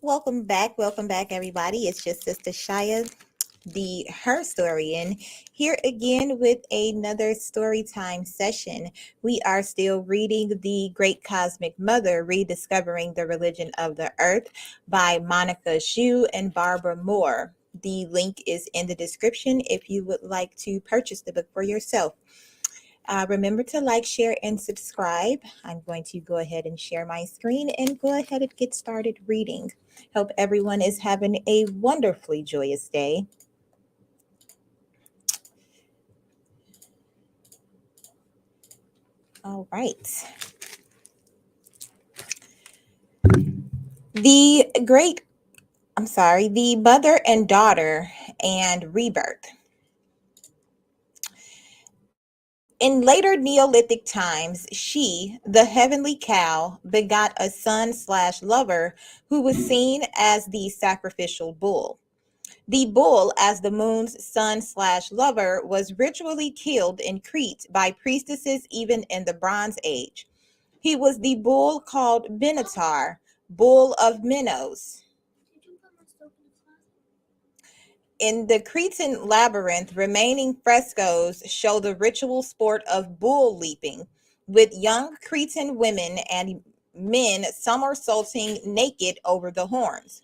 Welcome back, everybody. It's just Sister Shia, the Her Historian, here again with another story time session. We are still reading The Great Cosmic Mother, Rediscovering the Religion of the Earth by Monica Shu and Barbara Moore. The link is in the description if you would like to purchase the book for yourself. Remember to like, share, and subscribe. I'm going to go ahead and share my screen and go ahead and get started reading. Hope everyone is having a wonderfully joyous day. All right. The mother and daughter and rebirth. In later Neolithic times, she, the heavenly cow, begot a son/lover who was seen as the sacrificial bull. The bull, as the moon's son/lover, was ritually killed in Crete by priestesses even in the Bronze Age. He was the bull called Minotaur, bull of Minos. In the Cretan labyrinth, remaining frescoes show the ritual sport of bull leaping, with young Cretan women and men somersaulting naked over the horns.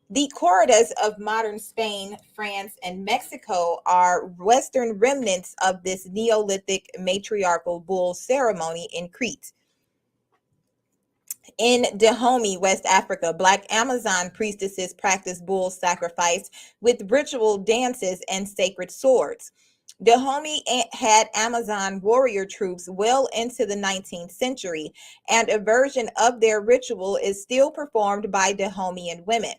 The corridas of modern Spain, France, and Mexico are Western remnants of this Neolithic matriarchal bull ceremony in Crete. In Dahomey, West Africa, Black Amazon priestesses practiced bull sacrifice with ritual dances and sacred swords. Dahomey had Amazon warrior troops well into the 19th century, and a version of their ritual is still performed by Dahomeyan women.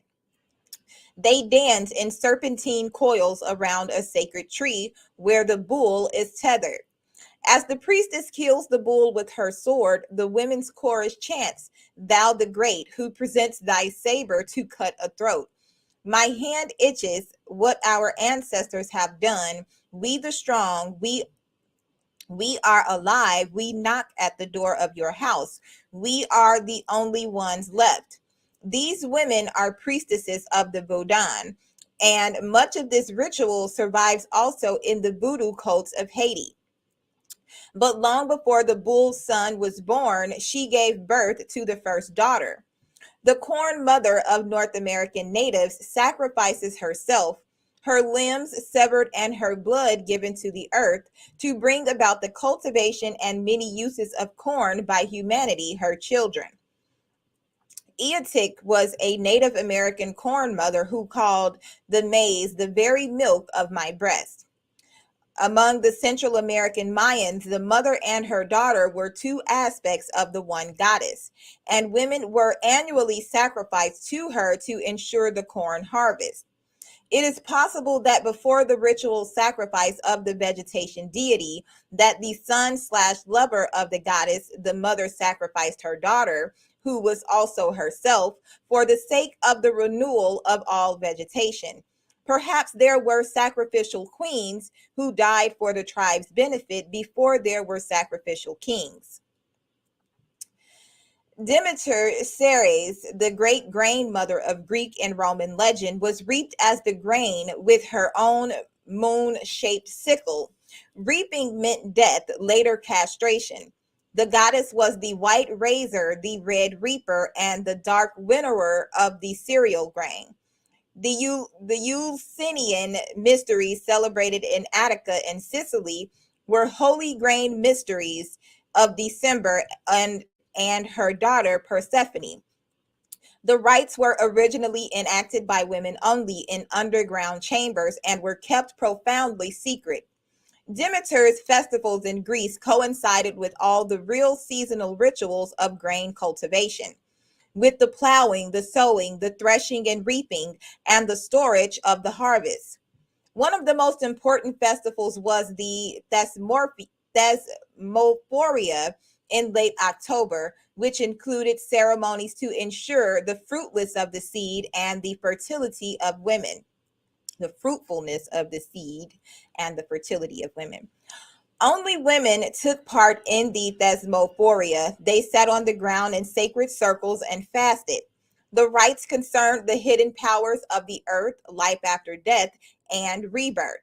They dance in serpentine coils around a sacred tree where the bull is tethered. As the priestess kills the bull with her sword, the women's chorus chants, "Thou the Great, who presents thy saber to cut a throat. My hand itches what our ancestors have done. We the strong, we are alive. We knock at the door of your house. We are the only ones left." These women are priestesses of the Vodun, and much of this ritual survives also in the voodoo cults of Haiti. But long before the bull's son was born, she gave birth to the first daughter. The corn mother of North American natives sacrifices herself, her limbs severed and her blood given to the earth to bring about the cultivation and many uses of corn by humanity, her children. Eotic was a Native American corn mother who called the maize the very milk of my breast. Among the Central American Mayans, the mother and her daughter were two aspects of the one goddess, and women were annually sacrificed to her to ensure the corn harvest. It is possible that before the ritual sacrifice of the vegetation deity, that the son/lover of the goddess, the mother, sacrificed her daughter, who was also herself, for the sake of the renewal of all vegetation. Perhaps there were sacrificial queens who died for the tribe's benefit before there were sacrificial kings. Demeter, Ceres, the great grain mother of Greek and Roman legend, was reaped as the grain with her own moon-shaped sickle. Reaping meant death, later castration. The goddess was the white raiser, the red reaper, and the dark winnower of the cereal grain. The Eleusinian mysteries celebrated in Attica and Sicily were holy grain mysteries of December and her daughter Persephone. The rites were originally enacted by women only in underground chambers and were kept profoundly secret. Demeter's festivals in Greece coincided with all the real seasonal rituals of grain cultivation, with the plowing, the sowing, the threshing and reaping, and the storage of the harvest. One of the most important festivals was the Thesmophoria in late October, which included ceremonies to ensure the fruitlessness of the seed and the fertility of women. The fruitfulness of the seed and the fertility of women. Only women took part in the Thesmophoria. They sat on the ground in sacred circles and fasted. The rites concerned the hidden powers of the earth, life after death, and rebirth.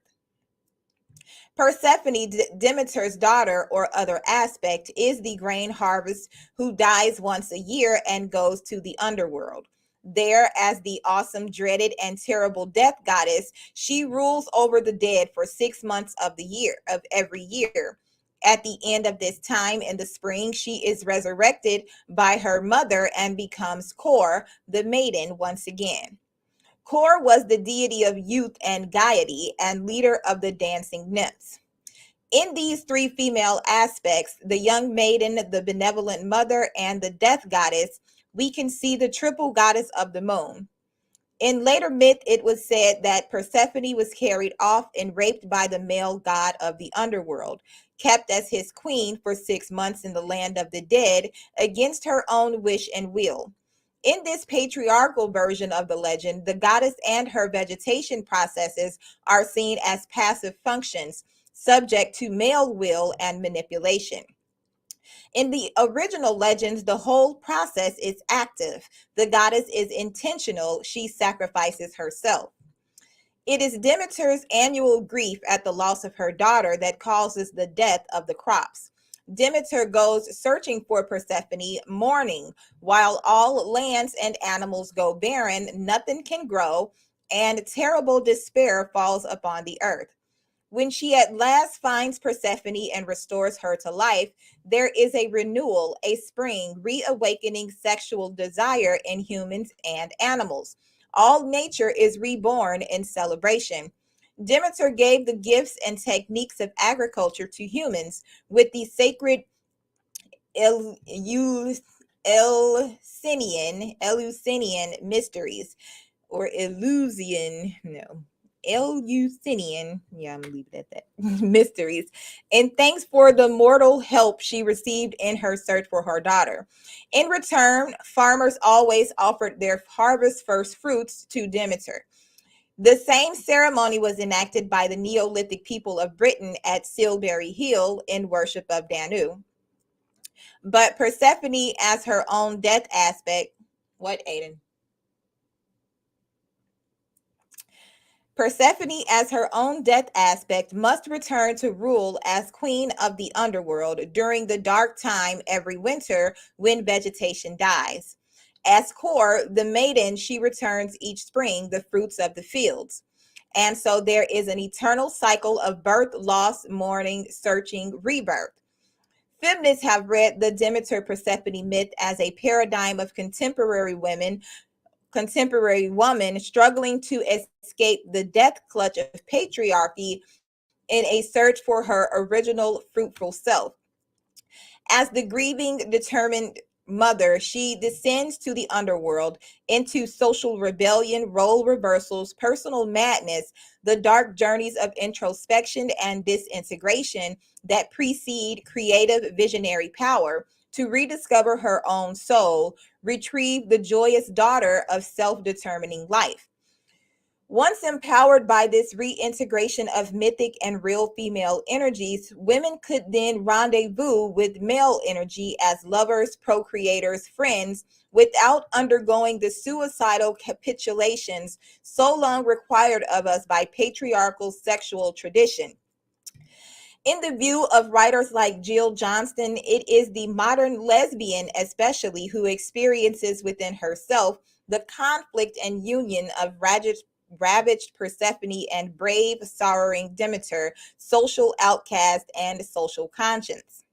Persephone, Demeter's daughter or other aspect, is the grain harvest who dies once a year and goes to the underworld. There, as the awesome, dreaded, and terrible death goddess, she rules over the dead for 6 months of the year, of every year. At the end of this time in the spring, she is resurrected by her mother and becomes Kor, the maiden, once again. Kor was the deity of youth and gaiety and leader of the dancing nymphs. In these three female aspects, the young maiden, the benevolent mother, and the death goddess, we can see the triple goddess of the moon. In later myth, it was said that Persephone was carried off and raped by the male god of the underworld, kept as his queen for 6 months in the land of the dead against her own wish and will. In this patriarchal version of the legend, the goddess and her vegetation processes are seen as passive functions, subject to male will and manipulation. In the original legends, the whole process is active. The goddess is intentional. She sacrifices herself. It is Demeter's annual grief at the loss of her daughter that causes the death of the crops. Demeter goes searching for Persephone, mourning, while all lands and animals go barren, nothing can grow, and terrible despair falls upon the earth. When she at last finds Persephone and restores her to life, there is a renewal, a spring, reawakening sexual desire in humans and animals. All nature is reborn in celebration. Demeter gave the gifts and techniques of agriculture to humans with the sacred Eleusinian mysteries, or Eleusinian, yeah, I'm gonna leave it at that, mysteries, and thanks for the mortal help she received in her search for her daughter. In return, farmers always offered their harvest first fruits to Demeter. The same ceremony was enacted by the Neolithic people of Britain at Silbury Hill in worship of Danu. But Persephone, as her own death aspect, what, Aiden? Persephone, as her own death aspect, must return to rule as queen of the underworld during the dark time every winter when vegetation dies. As Kor, the maiden, she returns each spring the fruits of the fields. And so there is an eternal cycle of birth, loss, mourning, searching, rebirth. Feminists have read the Demeter Persephone myth as a paradigm of contemporary woman struggling to escape the death clutch of patriarchy in a search for her original fruitful self. As the grieving, determined mother, she descends to the underworld into social rebellion, role reversals, personal madness, the dark journeys of introspection and disintegration that precede creative visionary power to rediscover her own soul, retrieve the joyous daughter of self-determining life. Once empowered by this reintegration of mythic and real female energies, women could then rendezvous with male energy as lovers, procreators, friends, without undergoing the suicidal capitulations so long required of us by patriarchal sexual tradition. In the view of writers like Jill Johnston, it is the modern lesbian, especially, who experiences within herself the conflict and union of ravaged Persephone and brave, sorrowing Demeter, social outcast and social conscience.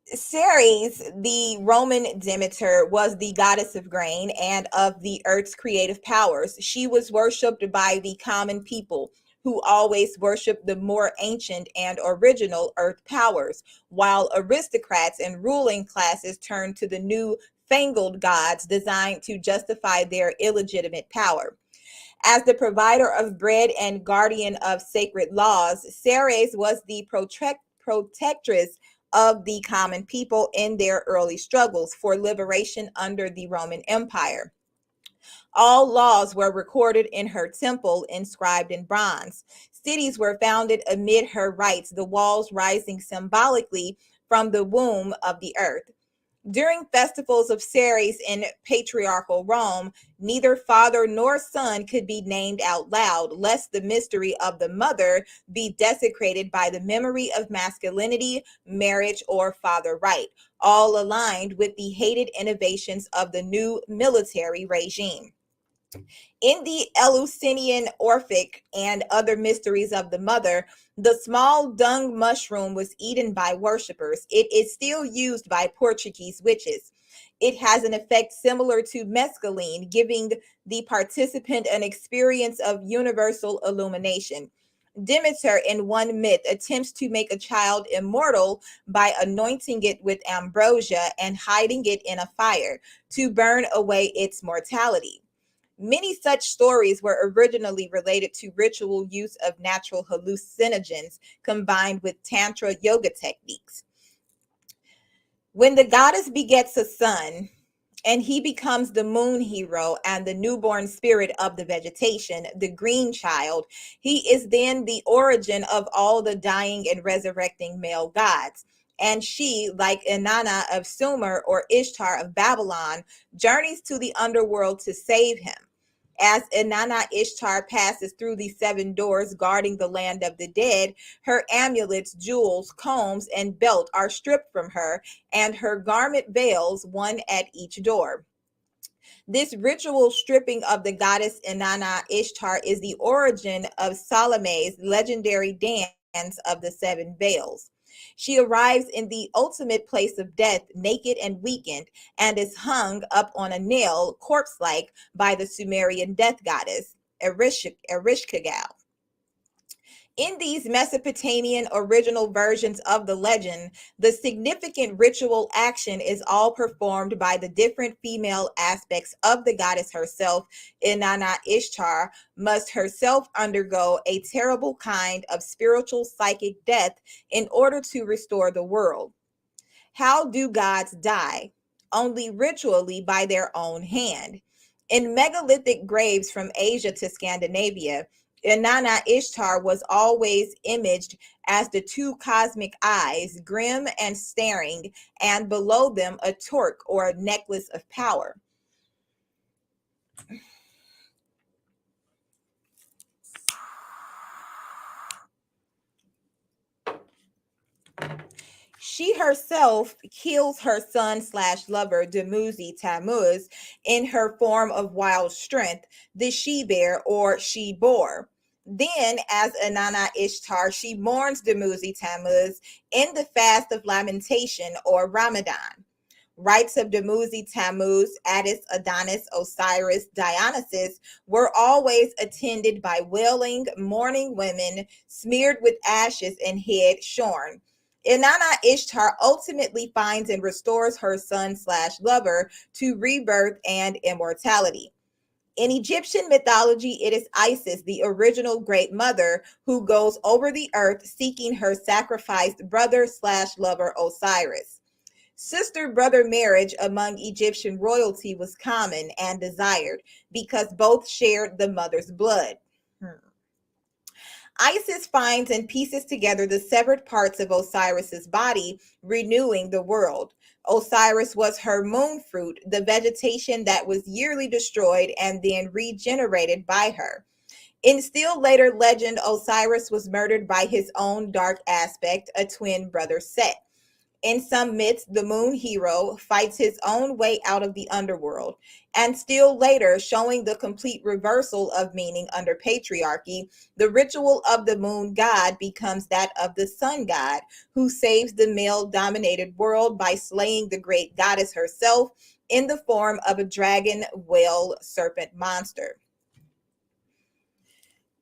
Ceres, the Roman Demeter, was the goddess of grain and of the earth's creative powers. She was worshipped by the common people, who always worshiped the more ancient and original earth powers, while aristocrats and ruling classes turned to the new fangled gods designed to justify their illegitimate power. As the provider of bread and guardian of sacred laws, Ceres was the protectress of the common people in their early struggles for liberation under the Roman Empire. All laws were recorded in her temple, inscribed in bronze. Cities were founded amid her rites, the walls rising symbolically from the womb of the earth. During festivals of Ceres in patriarchal Rome, neither father nor son could be named out loud, lest the mystery of the mother be desecrated by the memory of masculinity, marriage, or father right, all aligned with the hated innovations of the new military regime. In the Eleusinian Orphic and other mysteries of the mother, the small dung mushroom was eaten by worshippers. It is still used by Portuguese witches. It has an effect similar to mescaline, giving the participant an experience of universal illumination. Demeter, in one myth, attempts to make a child immortal by anointing it with ambrosia and hiding it in a fire to burn away its mortality. Many such stories were originally related to ritual use of natural hallucinogens combined with Tantra yoga techniques. When the goddess begets a son, and he becomes the moon hero and the newborn spirit of the vegetation, the green child, he is then the origin of all the dying and resurrecting male gods. And she, like Inanna of Sumer or Ishtar of Babylon, journeys to the underworld to save him. As Inanna Ishtar passes through the seven doors guarding the land of the dead, her amulets, jewels, combs, and belt are stripped from her, and her garment veils, one at each door. This ritual stripping of the goddess Inanna Ishtar is the origin of Salome's legendary dance of the seven veils. She arrives in the ultimate place of death, naked and weakened, and is hung up on a nail, corpse-like, by the Sumerian death goddess, Erishkigal. In these Mesopotamian original versions of the legend, the significant ritual action is all performed by the different female aspects of the goddess herself. Inanna Ishtar must herself undergo a terrible kind of spiritual psychic death in order to restore the world. How do gods die? Only ritually by their own hand. In megalithic graves from Asia to Scandinavia, Inanna Ishtar was always imaged as the two cosmic eyes, grim and staring, and below them a torque or a necklace of power. She herself kills her son slash lover, Dumuzi Tammuz, in her form of wild strength, the she-bear or she-boar. Then, as Inanna Ishtar, she mourns Dumuzi Tammuz in the fast of lamentation or Ramadan. Rites of Dumuzi Tammuz, Attis, Adonis, Osiris, Dionysus were always attended by wailing, mourning women smeared with ashes and head shorn. Inanna Ishtar ultimately finds and restores her son slash lover to rebirth and immortality. In Egyptian mythology, it is Isis, the original great mother, who goes over the earth seeking her sacrificed brother slash lover Osiris. Sister-brother marriage among Egyptian royalty was common and desired because both shared the mother's blood. Isis finds and pieces together the severed parts of Osiris's body, renewing the world. Osiris was her moon fruit, the vegetation that was yearly destroyed and then regenerated by her. In still later legend, Osiris was murdered by his own dark aspect, a twin brother Set. In some myths, the moon hero fights his own way out of the underworld. And still later, showing the complete reversal of meaning under patriarchy, the ritual of the moon god becomes that of the sun god, who saves the male-dominated world by slaying the great goddess herself in the form of a dragon, whale, serpent monster.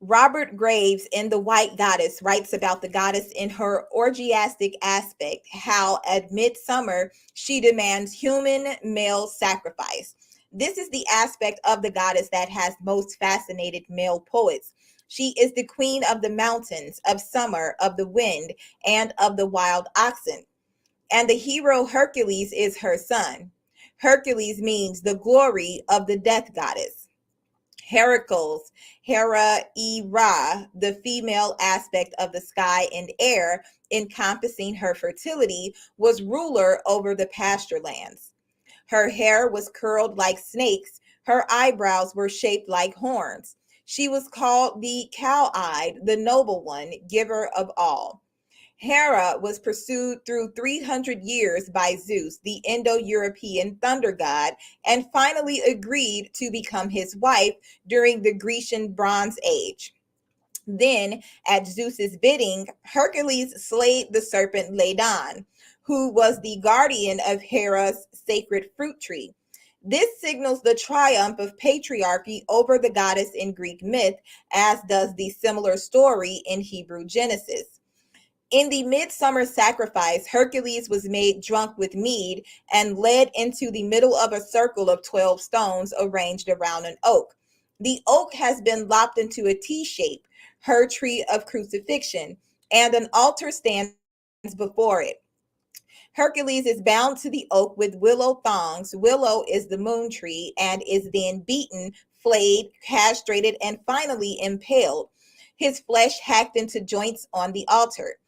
Robert Graves in The White Goddess writes about the goddess in her orgiastic aspect, how at midsummer she demands human male sacrifice. This is the aspect of the goddess that has most fascinated male poets. She is the queen of the mountains, of summer, of the wind, and of the wild oxen. And the hero Hercules is her son. Hercules means the glory of the death goddess. Heracles, Hera Ra, the female aspect of the sky and air, encompassing her fertility, was ruler over the pasture lands. Her hair was curled like snakes, her eyebrows were shaped like horns. She was called the cow-eyed, the noble one, giver of all. Hera was pursued through 300 years by Zeus, the Indo-European thunder god, and finally agreed to become his wife during the Grecian Bronze Age. Then, at Zeus's bidding, Hercules slayed the serpent Ladon, who was the guardian of Hera's sacred fruit tree. This signals the triumph of patriarchy over the goddess in Greek myth, as does the similar story in Hebrew Genesis. In the midsummer sacrifice, Hercules was made drunk with mead and led into the middle of a circle of 12 stones arranged around an oak. The oak has been lopped into a T shape, her tree of crucifixion, and an altar stands before it. Hercules is bound to the oak with willow thongs. Willow is the moon tree and is then beaten, flayed, castrated, and finally impaled. His flesh hacked into joints on the altar.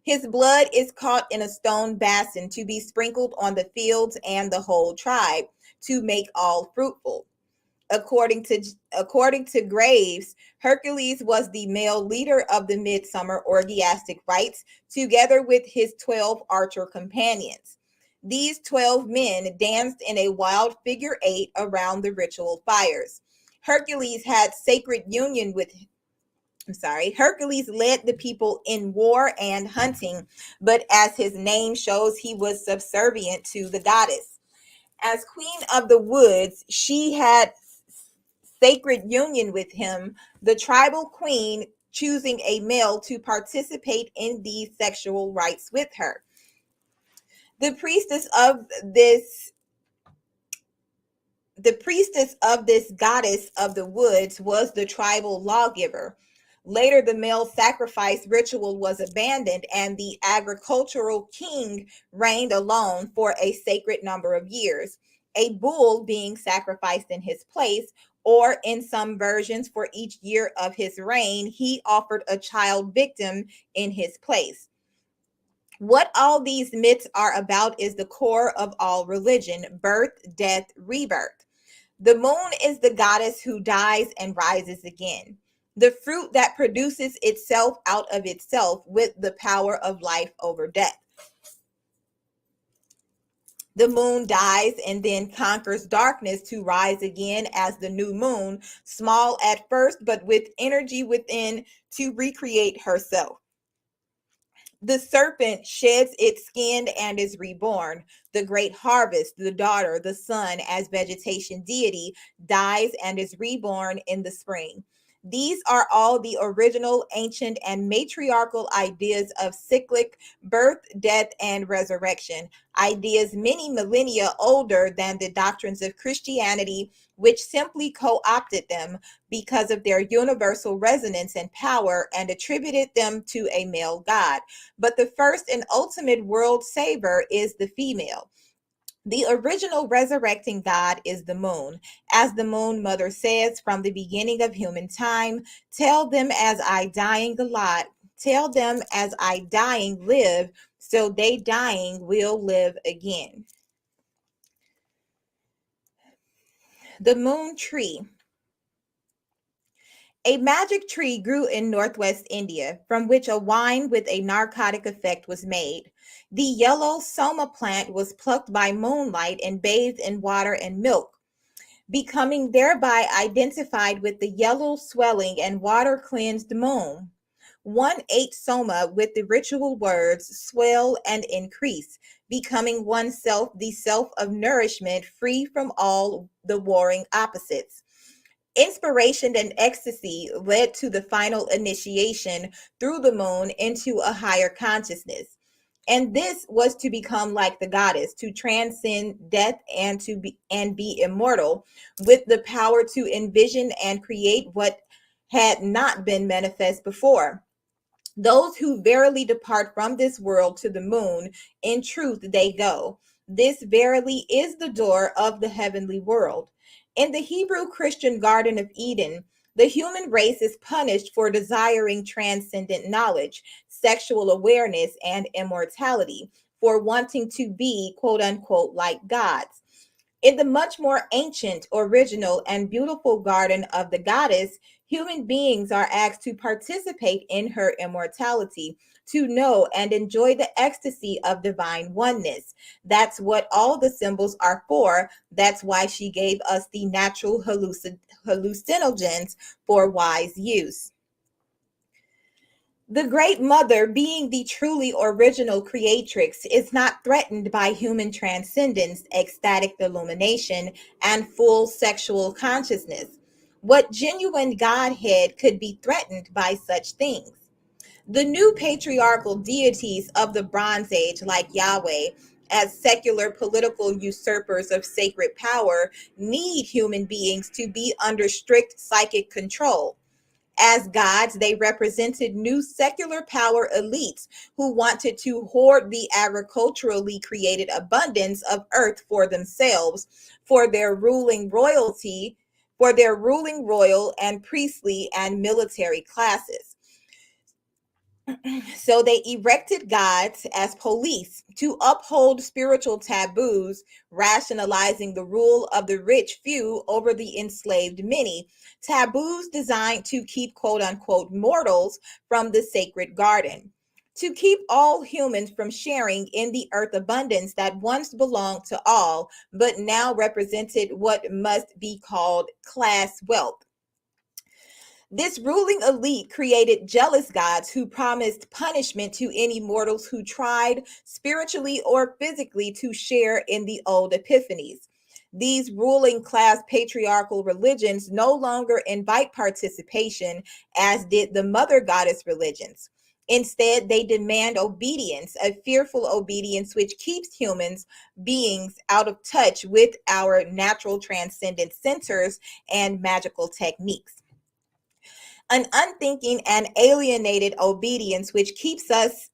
His blood is caught in a stone basin to be sprinkled on the fields and the whole tribe to make all fruitful. According to Graves, Hercules was the male leader of the midsummer orgiastic rites, together with his 12 archer companions. These 12 men danced in a wild figure eight around the ritual fires. Hercules led the people in war and hunting, but as his name shows, he was subservient to the goddess. As queen of the woods, she had sacred union with him, the tribal queen choosing a male to participate in these sexual rites with her. The priestess of this goddess of the woods was the tribal lawgiver. Later, the male sacrifice ritual was abandoned, and the agricultural king reigned alone for a sacred number of years, a bull being sacrificed in his place, or in some versions, for each year of his reign, he offered a child victim in his place. What all these myths are about is the core of all religion: birth, death, rebirth. The moon is the goddess who dies and rises again, the fruit that produces itself out of itself with the power of life over death. The moon dies and then conquers darkness to rise again as the new moon, small at first, but with energy within to recreate herself. The serpent sheds its skin and is reborn. The great harvest, the daughter, the sun, as vegetation deity, dies and is reborn in the spring. These are all the original, ancient, and matriarchal ideas of cyclic birth, death, and resurrection, ideas many millennia older than the doctrines of Christianity, which simply co opted them because of their universal resonance and power and attributed them to a male god. But the first and ultimate world saver is the female. The original resurrecting God is the moon. As the moon mother says from the beginning of human time, tell them as I dying live, so they dying will live again. The moon tree. A magic tree grew in northwest India, from which a wine with a narcotic effect was made. The yellow soma plant was plucked by moonlight and bathed in water and milk, becoming thereby identified with the yellow swelling and water cleansed moon. One ate soma with the ritual words swell and increase, becoming oneself the self of nourishment, free from all the warring opposites. Inspiration and ecstasy led to the final initiation through the moon into a higher consciousness. And this was to become like the goddess, to transcend death and be immortal, with the power to envision and create what had not been manifest before. Those who verily depart from this world to the moon, in truth they go. This verily is the door of the heavenly world. In the Hebrew Christian Garden of Eden, the human race is punished for desiring transcendent knowledge, sexual awareness, and immortality, for wanting to be, quote unquote, like gods. In the much more ancient, original, and beautiful garden of the goddess, human beings are asked to participate in her immortality, to know and enjoy the ecstasy of divine oneness. That's what all the symbols are for. That's why she gave us the natural hallucinogens for wise use. The Great Mother, being the truly original creatrix, is not threatened by human transcendence, ecstatic illumination, and full sexual consciousness. What genuine Godhead could be threatened by such things? The new patriarchal deities of the Bronze Age, like Yahweh, as secular political usurpers of sacred power, need human beings to be under strict psychic control. As gods, they represented new secular power elites who wanted to hoard the agriculturally created abundance of earth for themselves, for their ruling royalty, for their ruling royal and priestly and military classes. So they erected gods as police to uphold spiritual taboos, rationalizing the rule of the rich few over the enslaved many, taboos designed to keep quote unquote mortals from the sacred garden, to keep all humans from sharing in the earth abundance that once belonged to all, but now represented what must be called class wealth. This ruling elite created jealous gods who promised punishment to any mortals who tried, spiritually or physically, to share in the old epiphanies. These ruling class patriarchal religions no longer invite participation, as did the mother goddess religions. Instead, they demand obedience, a fearful obedience which keeps humans beings out of touch with our natural transcendent centers and magical techniques. An unthinking and alienated obedience which keeps us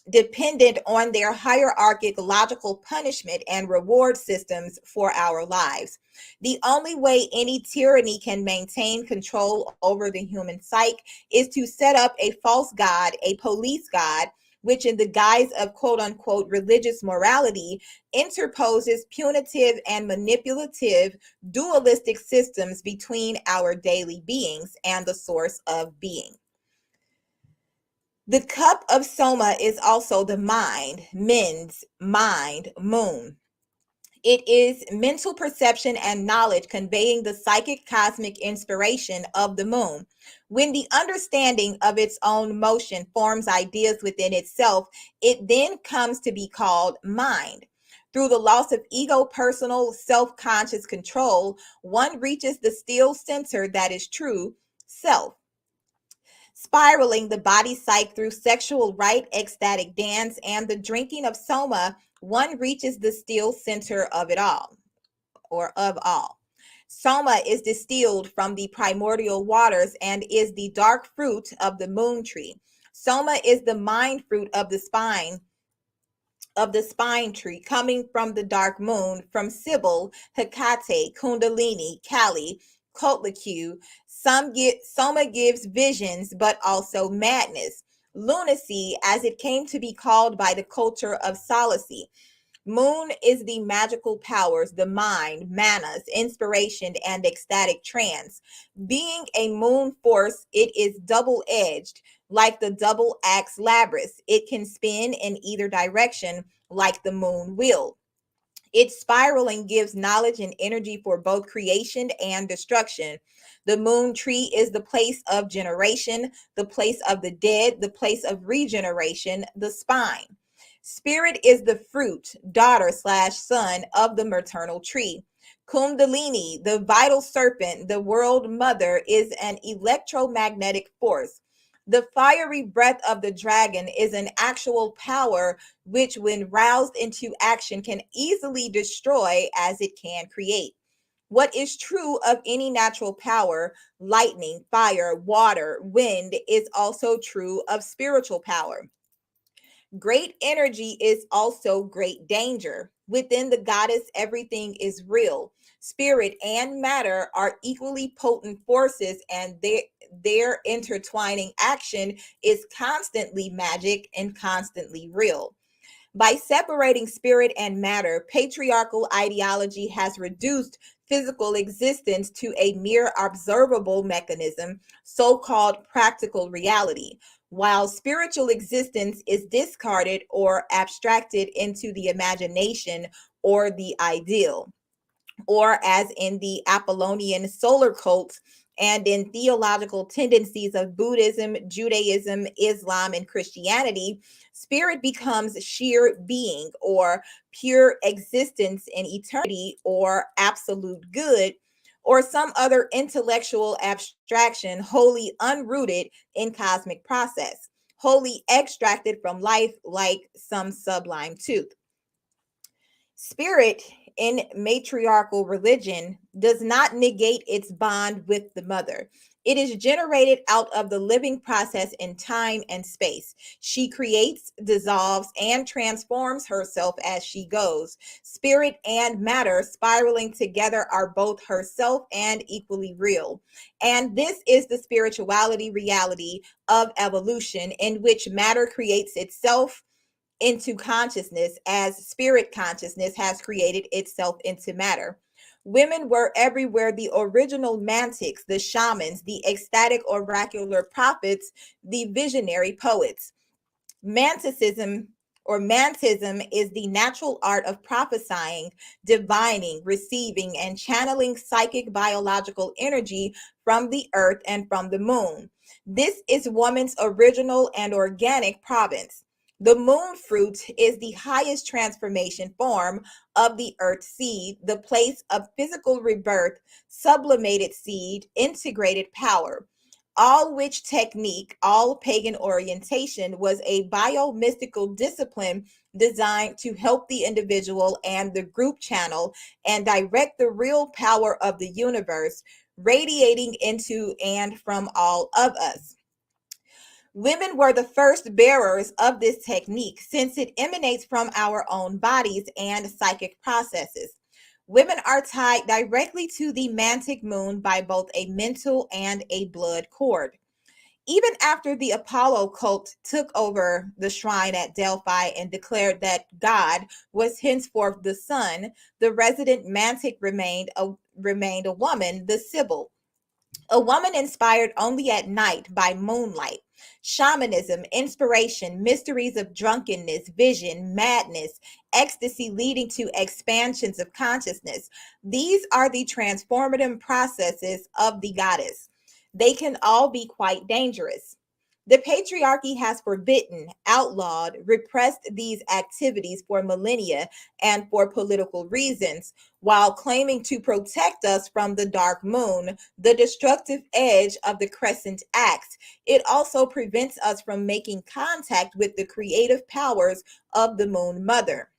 dependent on their hierarchic logical punishment and reward systems for our lives. The only way any tyranny can maintain control over the human psyche is to set up a false god, a police god, which in the guise of quote unquote religious morality interposes punitive and manipulative dualistic systems between our daily beings and the source of being. The cup of Soma is also the mind, men's mind, moon. It is mental perception and knowledge conveying the psychic cosmic inspiration of the moon. When the understanding of its own motion forms ideas within itself, it then comes to be called mind. Through the loss of ego, personal, self conscious control, one reaches the still center that is true self. Spiraling the body psyche through sexual rite, ecstatic dance, and the drinking of soma, one reaches the still center of it all, or of all. Soma is distilled from the primordial waters and is the dark fruit of the moon tree. Soma is the mind fruit of the spine tree, coming from the dark moon, from Sybil, Hecate, Kundalini, Kali, Kotlaku. Soma gives visions, but also madness, lunacy, as it came to be called by the culture of Solacy. Moon is the magical powers, the mind, manas, inspiration, and ecstatic trance. Being a moon force, it is double-edged, like the double axe labrys. It can spin in either direction, like the moon wheel. Its spiraling gives knowledge and energy for both creation and destruction. The moon tree is the place of generation, the place of the dead, the place of regeneration, the spine. Spirit is the fruit, daughter slash son of the maternal tree. Kundalini, the vital serpent, the world mother, is an electromagnetic force. The fiery breath of the dragon is an actual power which, when roused into action, can easily destroy as it can create. What is true of any natural power, lightning, fire, water, wind, is also true of spiritual power. Great energy is also great danger. Within the goddess, everything is real. Spirit and matter are equally potent forces, and their intertwining action is constantly magic and constantly real. By separating spirit and matter, patriarchal ideology has reduced physical existence to a mere observable mechanism, so called practical reality, while spiritual existence is discarded or abstracted into the imagination or the ideal, or as in the Apollonian solar cults and in theological tendencies of Buddhism, Judaism, Islam, and Christianity, spirit becomes sheer being or pure existence in eternity or absolute good or some other intellectual abstraction wholly unrooted in cosmic process, wholly extracted from life like some sublime tooth. Spirit in matriarchal religion does not negate its bond with the mother. It is generated out of the living process in time and space. She creates, dissolves, and transforms herself as she goes. Spirit and matter spiraling together are both herself and equally real. And this is the spirituality reality of evolution, in which matter creates itself into consciousness as spirit consciousness has created itself into matter. Women were everywhere the original mantics, the shamans, the ecstatic oracular prophets, the visionary poets. Manticism or mantism is the natural art of prophesying, divining, receiving, and channeling psychic biological energy from the earth and from the moon. This is woman's original and organic province. The moon fruit is the highest transformation form of the earth seed, the place of physical rebirth, sublimated seed, integrated power. All which technique, all pagan orientation, was a biomystical discipline designed to help the individual and the group channel and direct the real power of the universe radiating into and from all of us. Women were the first bearers of this technique since it emanates from our own bodies and psychic processes. Women are tied directly to the mantic moon by both a mental and a blood cord. Even after the Apollo cult took over the shrine at Delphi and declared that God was henceforth the sun, the resident mantic remained a woman, the Sibyl, a woman inspired only at night by moonlight. Shamanism, inspiration, mysteries of drunkenness, vision, madness, ecstasy leading to expansions of consciousness. These are the transformative processes of the goddess. They can all be quite dangerous. The patriarchy has forbidden, outlawed, repressed these activities for millennia and for political reasons, while claiming to protect us from the dark moon, the destructive edge of the crescent axe. It also prevents us from making contact with the creative powers of the moon mother.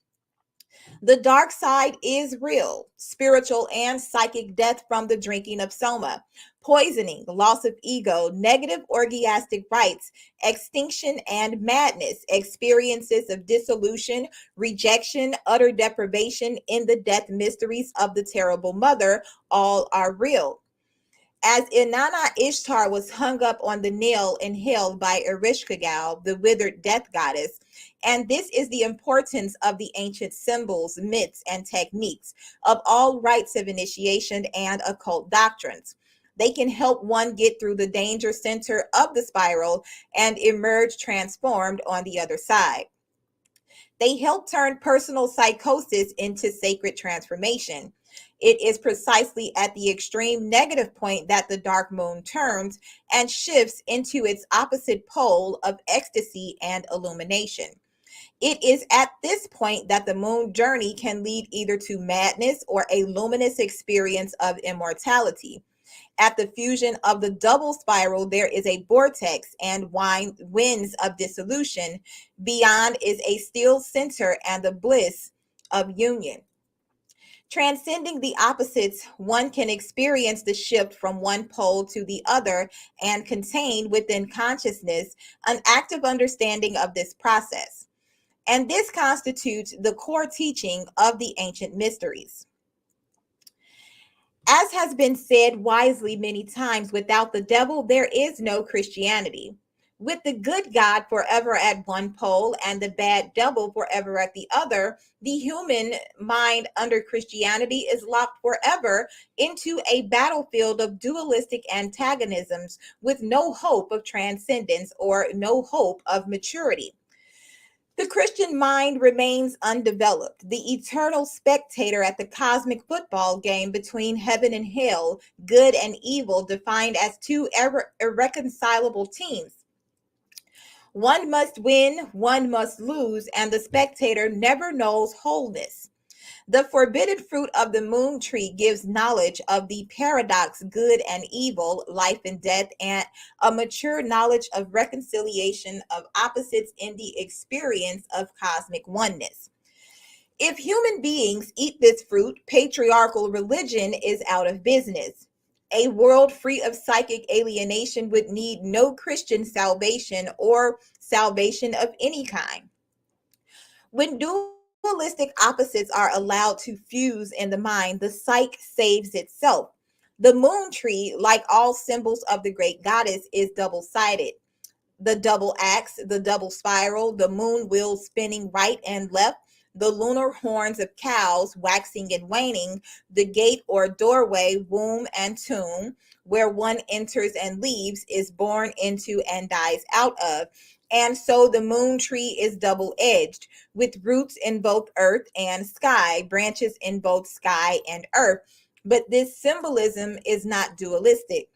The dark side is real, spiritual and psychic death from the drinking of soma, poisoning, loss of ego, negative orgiastic rites, extinction and madness, experiences of dissolution, rejection, utter deprivation in the death mysteries of the terrible mother, all are real. As Inanna Ishtar was hung up on the nail and held by Ereshkigal, the withered death goddess. And this is the importance of the ancient symbols, myths, and techniques of all rites of initiation and occult doctrines. They can help one get through the danger center of the spiral and emerge transformed on the other side. They help turn personal psychosis into sacred transformation. It is precisely at the extreme negative point that the dark moon turns and shifts into its opposite pole of ecstasy and illumination. It is at this point that the moon journey can lead either to madness or a luminous experience of immortality. At the fusion of the double spiral, there is a vortex and winds of dissolution. Beyond is a still center and the bliss of union. Transcending the opposites, one can experience the shift from one pole to the other and contain within consciousness an active understanding of this process. And this constitutes the core teaching of the ancient mysteries. As has been said wisely many times, without the devil, there is no Christianity. With the good God forever at one pole and the bad devil forever at the other, the human mind under Christianity is locked forever into a battlefield of dualistic antagonisms with no hope of transcendence or no hope of maturity. The Christian mind remains undeveloped, the eternal spectator at the cosmic football game between heaven and hell, good and evil defined as two irreconcilable teams. One must win, one must lose, and the spectator never knows wholeness. The forbidden fruit of the moon tree gives knowledge of the paradox, good and evil, life and death, and a mature knowledge of reconciliation of opposites in the experience of cosmic oneness. If human beings eat this fruit, patriarchal religion is out of business. A world free of psychic alienation would need no Christian salvation or salvation of any kind. When dualistic opposites are allowed to fuse in the mind, the psyche saves itself. The moon tree, like all symbols of the great goddess, is double sided. The double axe, the double spiral, the moon wheel spinning right and left, the lunar horns of cows waxing and waning, the gate or doorway, womb and tomb, where one enters and leaves, is born into and dies out of. And so the moon tree is double edged, with roots in both earth and sky, branches in both sky and earth. But this symbolism is not dualistic.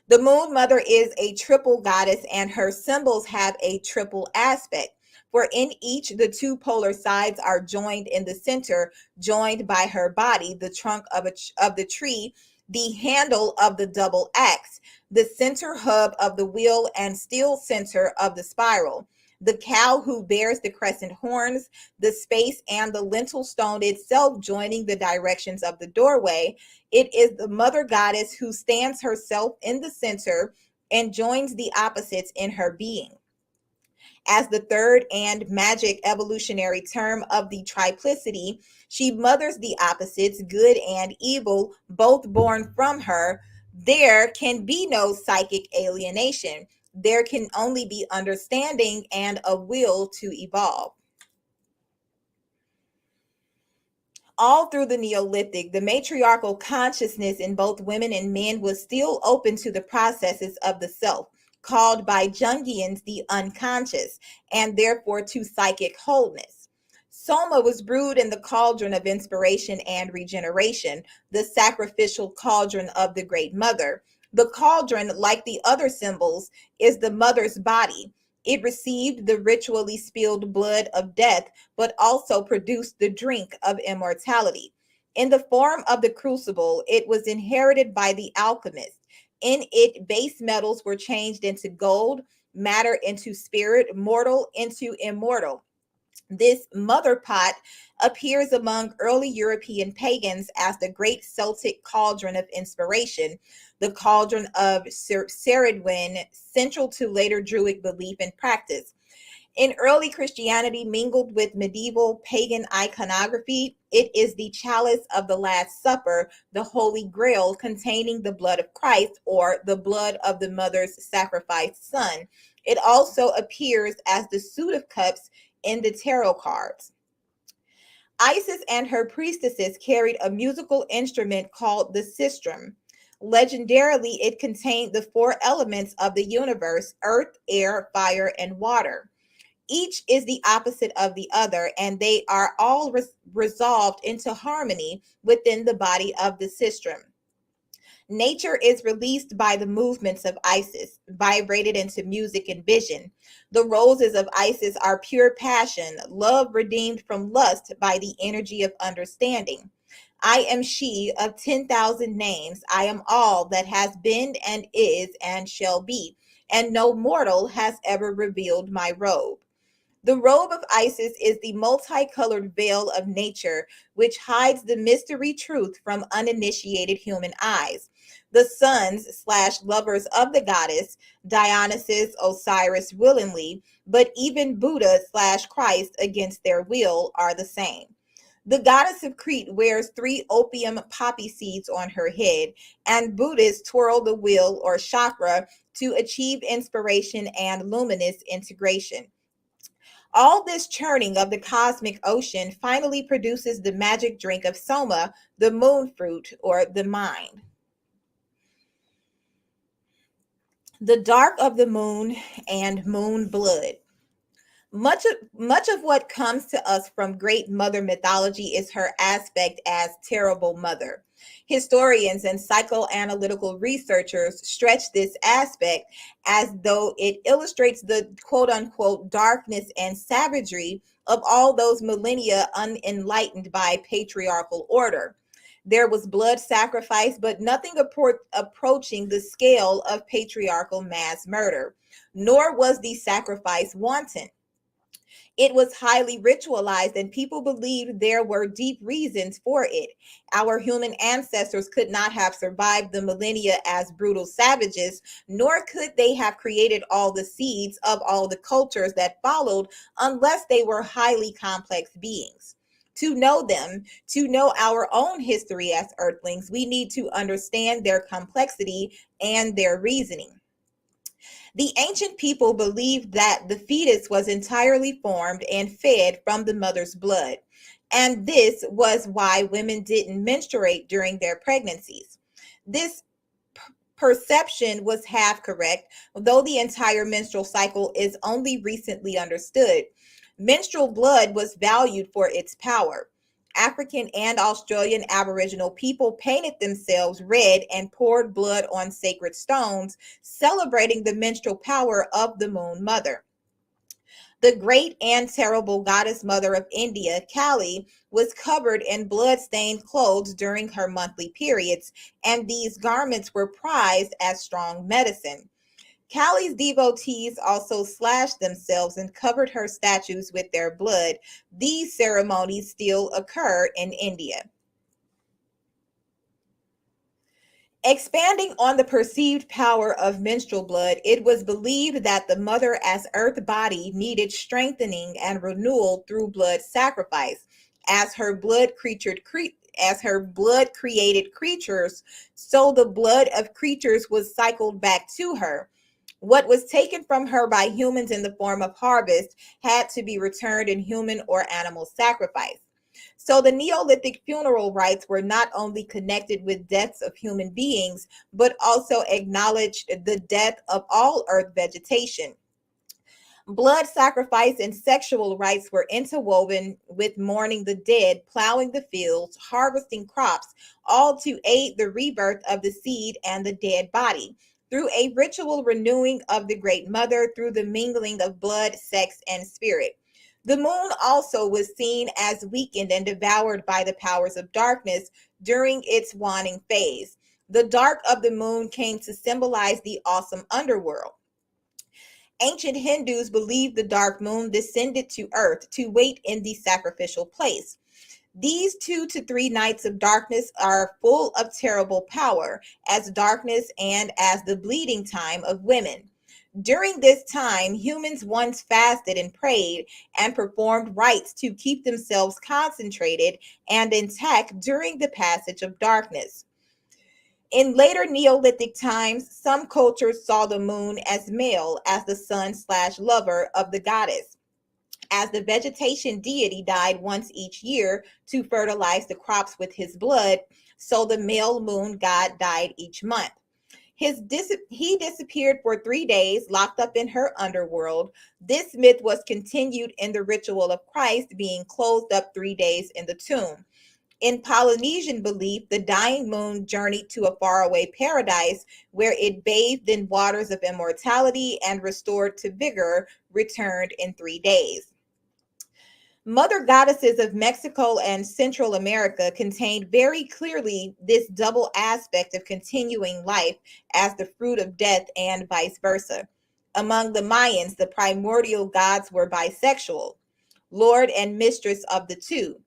The moon mother is a triple goddess, and her symbols have a triple aspect. For in each, the two polar sides are joined in the center, joined by her body, the trunk of the tree, the handle of the double axe, the center hub of the wheel, and still center of the spiral. The cow who bears the crescent horns, the space, and the lintel stone itself joining the directions of the doorway. It is the mother goddess who stands herself in the center and joins the opposites in her being. As the third and magic evolutionary term of the triplicity, she mothers the opposites, good and evil, both born from her. There can be no psychic alienation. There can only be understanding and a will to evolve. All through the Neolithic, the matriarchal consciousness in both women and men was still open to the processes of the self, called by Jungians the unconscious, and therefore to psychic wholeness. Soma was brewed in the cauldron of inspiration and regeneration, the sacrificial cauldron of the Great Mother. The cauldron, like the other symbols, is the mother's body. It received the ritually spilled blood of death, but also produced the drink of immortality. In the form of the crucible, it was inherited by the alchemist. In it, base metals were changed into gold, matter into spirit, mortal into immortal. This mother pot appears among early European pagans as the great Celtic cauldron of inspiration, the cauldron of Ceridwen, central to later Druid belief and practice. In early Christianity, mingled with medieval pagan iconography, it is the chalice of the Last Supper, the Holy Grail containing the blood of Christ or the blood of the mother's sacrificed son. It also appears as the suit of cups in the tarot cards. Isis and her priestesses carried a musical instrument called the sistrum. Legendarily, it contained the four elements of the universe: earth, air, fire, and water. Each is the opposite of the other, and they are all resolved into harmony within the body of the sistrum. Nature is released by the movements of Isis, vibrated into music and vision. The roses of Isis are pure passion, love redeemed from lust by the energy of understanding. I am she of 10,000 names. I am all that has been and is and shall be, and no mortal has ever revealed my robe. The robe of Isis is the multicolored veil of nature, which hides the mystery truth from uninitiated human eyes. The sons slash lovers of the goddess, Dionysus, Osiris willingly, but even Buddha slash Christ against their will are the same. The goddess of Crete wears 3 opium poppy seeds on her head, and Buddhists twirl the wheel or chakra to achieve inspiration and luminous integration. All this churning of the cosmic ocean finally produces the magic drink of Soma, the moon fruit, or the mind. The dark of the moon and moon blood. Much of what comes to us from great mother mythology is her aspect as terrible mother. Historians and psychoanalytical researchers stretch this aspect as though it illustrates the quote unquote darkness and savagery of all those millennia unenlightened by patriarchal order. There was blood sacrifice, but nothing approaching the scale of patriarchal mass murder, nor was the sacrifice wanton. It was highly ritualized, and people believed there were deep reasons for it. Our human ancestors could not have survived the millennia as brutal savages, nor could they have created all the seeds of all the cultures that followed unless they were highly complex beings. To know them, to know our own history as earthlings, we need to understand their complexity and their reasoning. The ancient people believed that the fetus was entirely formed and fed from the mother's blood, and this was why women didn't menstruate during their pregnancies. This perception was half correct, though the entire menstrual cycle is only recently understood. Menstrual blood was valued for its power. African and Australian Aboriginal people painted themselves red and poured blood on sacred stones, celebrating the menstrual power of the Moon Mother. The great and terrible goddess mother of India, Kali, was covered in blood-stained clothes during her monthly periods, and these garments were prized as strong medicine. Kali's devotees also slashed themselves and covered her statues with their blood. These ceremonies still occur in India. Expanding on the perceived power of menstrual blood, it was believed that the mother as earth body needed strengthening and renewal through blood sacrifice. As her blood created creatures, so the blood of creatures was cycled back to her. What was taken from her by humans in the form of harvest had to be returned in human or animal sacrifice. So the Neolithic funeral rites were not only connected with deaths of human beings, but also acknowledged the death of all earth vegetation. Blood sacrifice and sexual rites were interwoven with mourning the dead, plowing the fields, harvesting crops, all to aid the rebirth of the seed and the dead body, through a ritual renewing of the Great Mother, through the mingling of blood, sex, and spirit. The moon also was seen as weakened and devoured by the powers of darkness during its waning phase. The dark of the moon came to symbolize the awesome underworld. Ancient Hindus believed the dark moon descended to earth to wait in the sacrificial place. These 2 to 3 nights of darkness are full of terrible power, as darkness and as the bleeding time of women. During this time, humans once fasted and prayed and performed rites to keep themselves concentrated and intact during the passage of darkness. In later Neolithic times, some cultures saw the moon as male, as the son slash lover of the goddess. As the vegetation deity died once each year to fertilize the crops with his blood, so the male moon god died each month. He disappeared for 3 days, locked up in her underworld. This myth was continued in the ritual of Christ being closed up 3 days in the tomb. In Polynesian belief, the dying moon journeyed to a faraway paradise where it bathed in waters of immortality and restored to vigor, returned in 3 days. Mother goddesses of Mexico and Central America contained very clearly this double aspect of continuing life as the fruit of death and vice versa. Among the Mayans, the primordial gods were bisexual, lord and mistress of the two.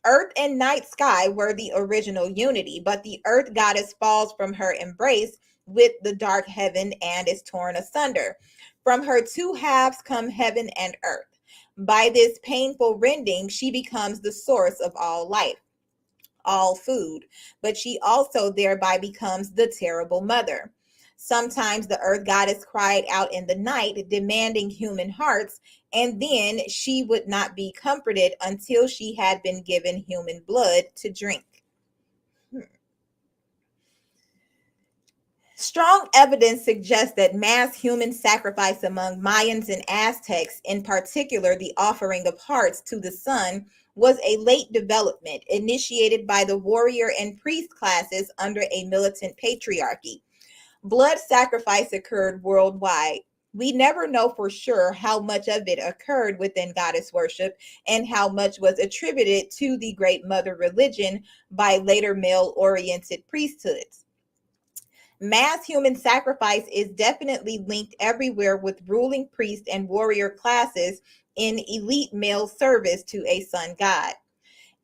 Earth and night sky were the original unity, but the earth goddess falls from her embrace with the dark heaven and is torn asunder. From her two halves come heaven and earth. By this painful rending, she becomes the source of all life, all food, but she also thereby becomes the terrible mother. Sometimes the earth goddess cried out in the night, demanding human hearts, and then she would not be comforted until she had been given human blood to drink. Strong evidence suggests that mass human sacrifice among Mayans and Aztecs, in particular the offering of hearts to the sun, was a late development initiated by the warrior and priest classes under a militant patriarchy. Blood sacrifice occurred worldwide. We never know for sure how much of it occurred within goddess worship and how much was attributed to the Great Mother religion by later male-oriented priesthoods. Mass human sacrifice is definitely linked everywhere with ruling priest and warrior classes in elite male service to a sun god.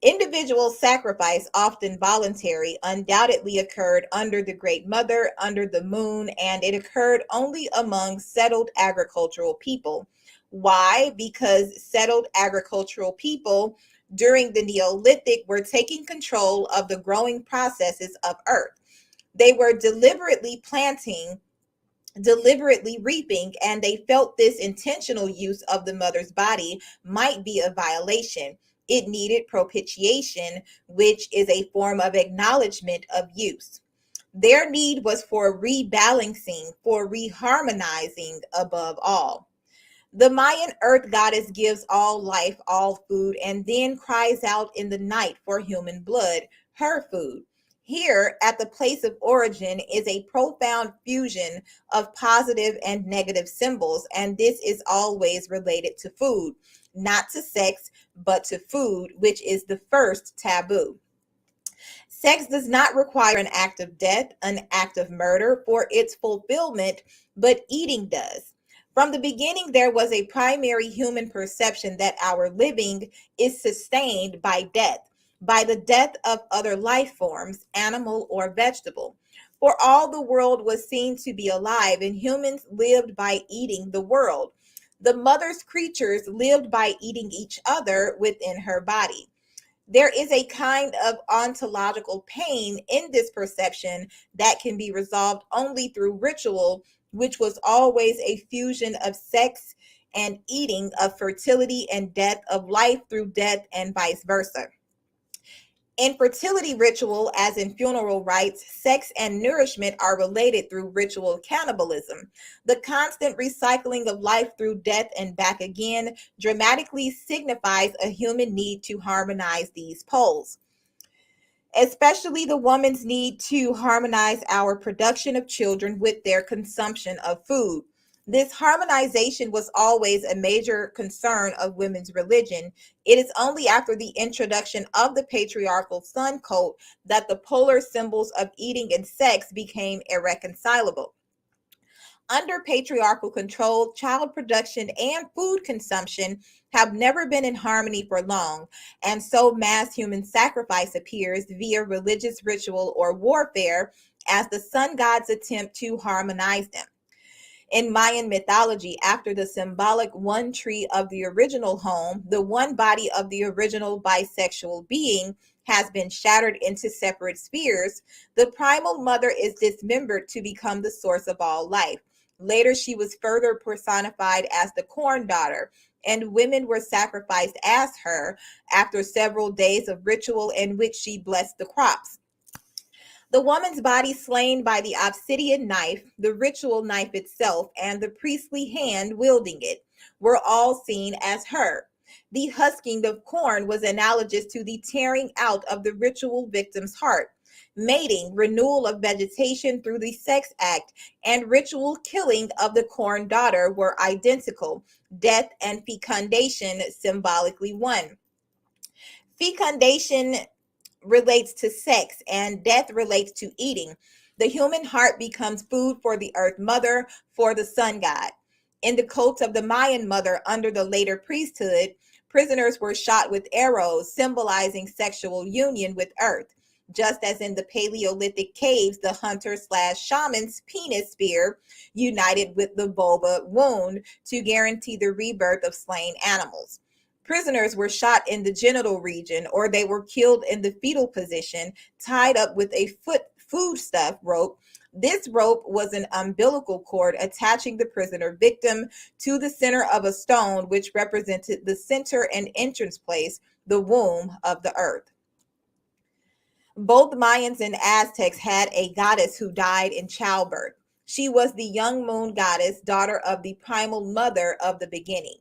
Individual sacrifice, often voluntary, undoubtedly occurred under the Great Mother, under the moon, and it occurred only among settled agricultural people. Why? Because settled agricultural people during the Neolithic were taking control of the growing processes of earth. They were deliberately planting, deliberately reaping, and they felt this intentional use of the mother's body might be a violation. It needed propitiation, which is a form of acknowledgement of use. Their need was for rebalancing, for reharmonizing above all. The Mayan earth goddess gives all life, all food, and then cries out in the night for human blood, her food. Here, at the place of origin, is a profound fusion of positive and negative symbols, and this is always related to food, not to sex, but to food, which is the first taboo. Sex does not require an act of death, an act of murder for its fulfillment, but eating does. From the beginning, there was a primary human perception that our living is sustained by death, by the death of other life forms, animal or vegetable. For all the world was seen to be alive, and humans lived by eating the world. The mother's creatures lived by eating each other within her body. There is a kind of ontological pain in this perception that can be resolved only through ritual, which was always a fusion of sex and eating, of fertility and death, of life through death, and vice versa. In fertility ritual, as in funeral rites, sex and nourishment are related through ritual cannibalism. The constant recycling of life through death and back again dramatically signifies a human need to harmonize these poles, especially the woman's need to harmonize our production of children with their consumption of food. This harmonization was always a major concern of women's religion. It is only after the introduction of the patriarchal sun cult that the polar symbols of eating and sex became irreconcilable. Under patriarchal control, child production and food consumption have never been in harmony for long, and so mass human sacrifice appears via religious ritual or warfare as the sun god's attempt to harmonize them. In Mayan mythology, after the symbolic one tree of the original home, the one body of the original bisexual being has been shattered into separate spheres, the primal mother is dismembered to become the source of all life. Later, she was further personified as the corn daughter, and women were sacrificed as her after several days of ritual in which she blessed the crops. The woman's body slain by the obsidian knife, the ritual knife itself, and the priestly hand wielding it were all seen as her. The husking of corn was analogous to the tearing out of the ritual victim's heart. Mating, renewal of vegetation through the sex act, and ritual killing of the corn daughter were identical. Death and fecundation symbolically one. Fecundation relates to sex and death relates to eating. The human heart becomes food for the earth mother, for the sun god. In the cult of the Mayan mother under the later priesthood, Prisoners were shot with arrows, symbolizing sexual union with earth. Just as in the Paleolithic caves, the hunter/shaman's penis spear united with the vulva wound to guarantee the rebirth of slain animals. Prisoners were shot in the genital region, or they were killed in the fetal position, tied up with a foodstuff rope. This rope was an umbilical cord attaching the prisoner victim to the center of a stone, which represented the center and entrance place, the womb of the earth. Both Mayans and Aztecs had a goddess who died in childbirth. She was the young moon goddess, daughter of the primal mother of the beginning.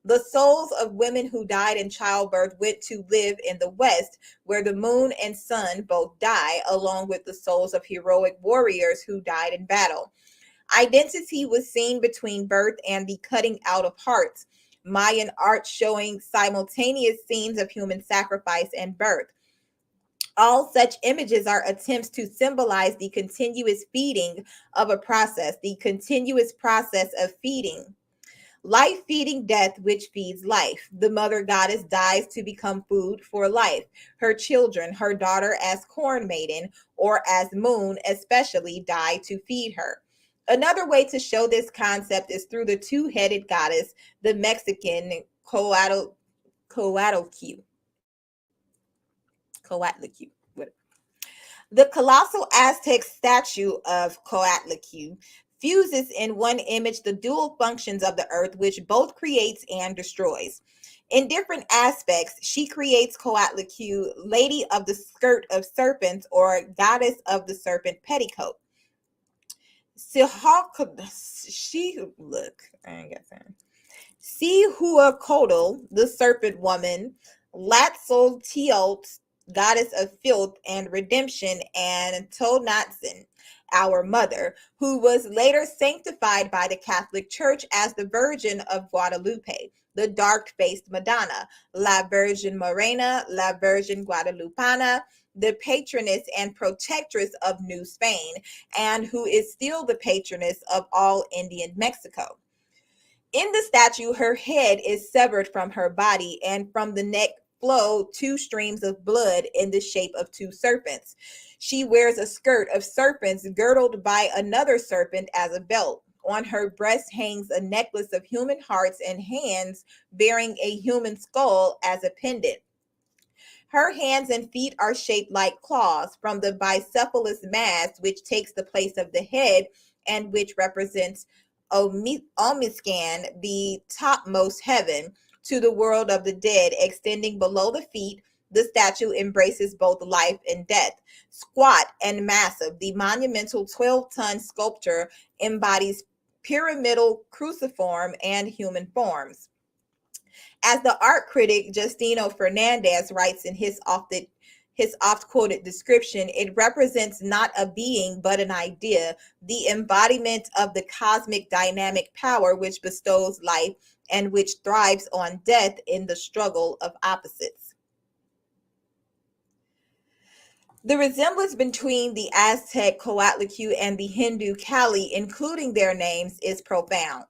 The souls of women who died in childbirth went to live in the west, where the moon and sun both die, along with the souls of heroic warriors who died in battle. Identity was seen between birth and the cutting out of hearts. Mayan art showing simultaneous scenes of human sacrifice and birth. All such images are attempts to symbolize the continuous feeding of a process, the continuous process of feeding. Life feeding death, which feeds life. The mother goddess dies to become food for life. Her children, her daughter as corn maiden or as moon especially, die to feed her. Another way to show this concept is through the two-headed goddess, the Mexican Coatlicue. The colossal Aztec statue of Coatlicue fuses in one image the dual functions of the earth, which both creates and destroys. In different aspects, she creates Coatlicue, lady of the skirt of serpents, or goddess of the serpent petticoat. Cihuacotl, the serpent woman, Latzolteotl, goddess of filth and redemption, and Tonatzin, our mother, who was later sanctified by the Catholic Church as the Virgin of Guadalupe, the dark-faced Madonna, La Virgen Morena, La Virgen Guadalupana, the patroness and protectress of New Spain, and who is still the patroness of all Indian Mexico. In the statue, her head is severed from her body, and from the neck flow two streams of blood in the shape of two serpents. She wears a skirt of serpents girdled by another serpent as a belt. On her breast hangs a necklace of human hearts and hands bearing a human skull as a pendant. Her hands and feet are shaped like claws, from the bicephalous mass, which takes the place of the head and which represents Omiscan, the topmost heaven, to the world of the dead, extending below the feet. The statue embraces both life and death. Squat and massive, the monumental 12-ton sculpture embodies pyramidal, cruciform, and human forms. As the art critic Justino Fernandez writes in his oft-quoted description, it represents not a being but an idea, the embodiment of the cosmic dynamic power which bestows life and which thrives on death in the struggle of opposites. The resemblance between the Aztec Coatlicue and the Hindu Kali, including their names, is profound.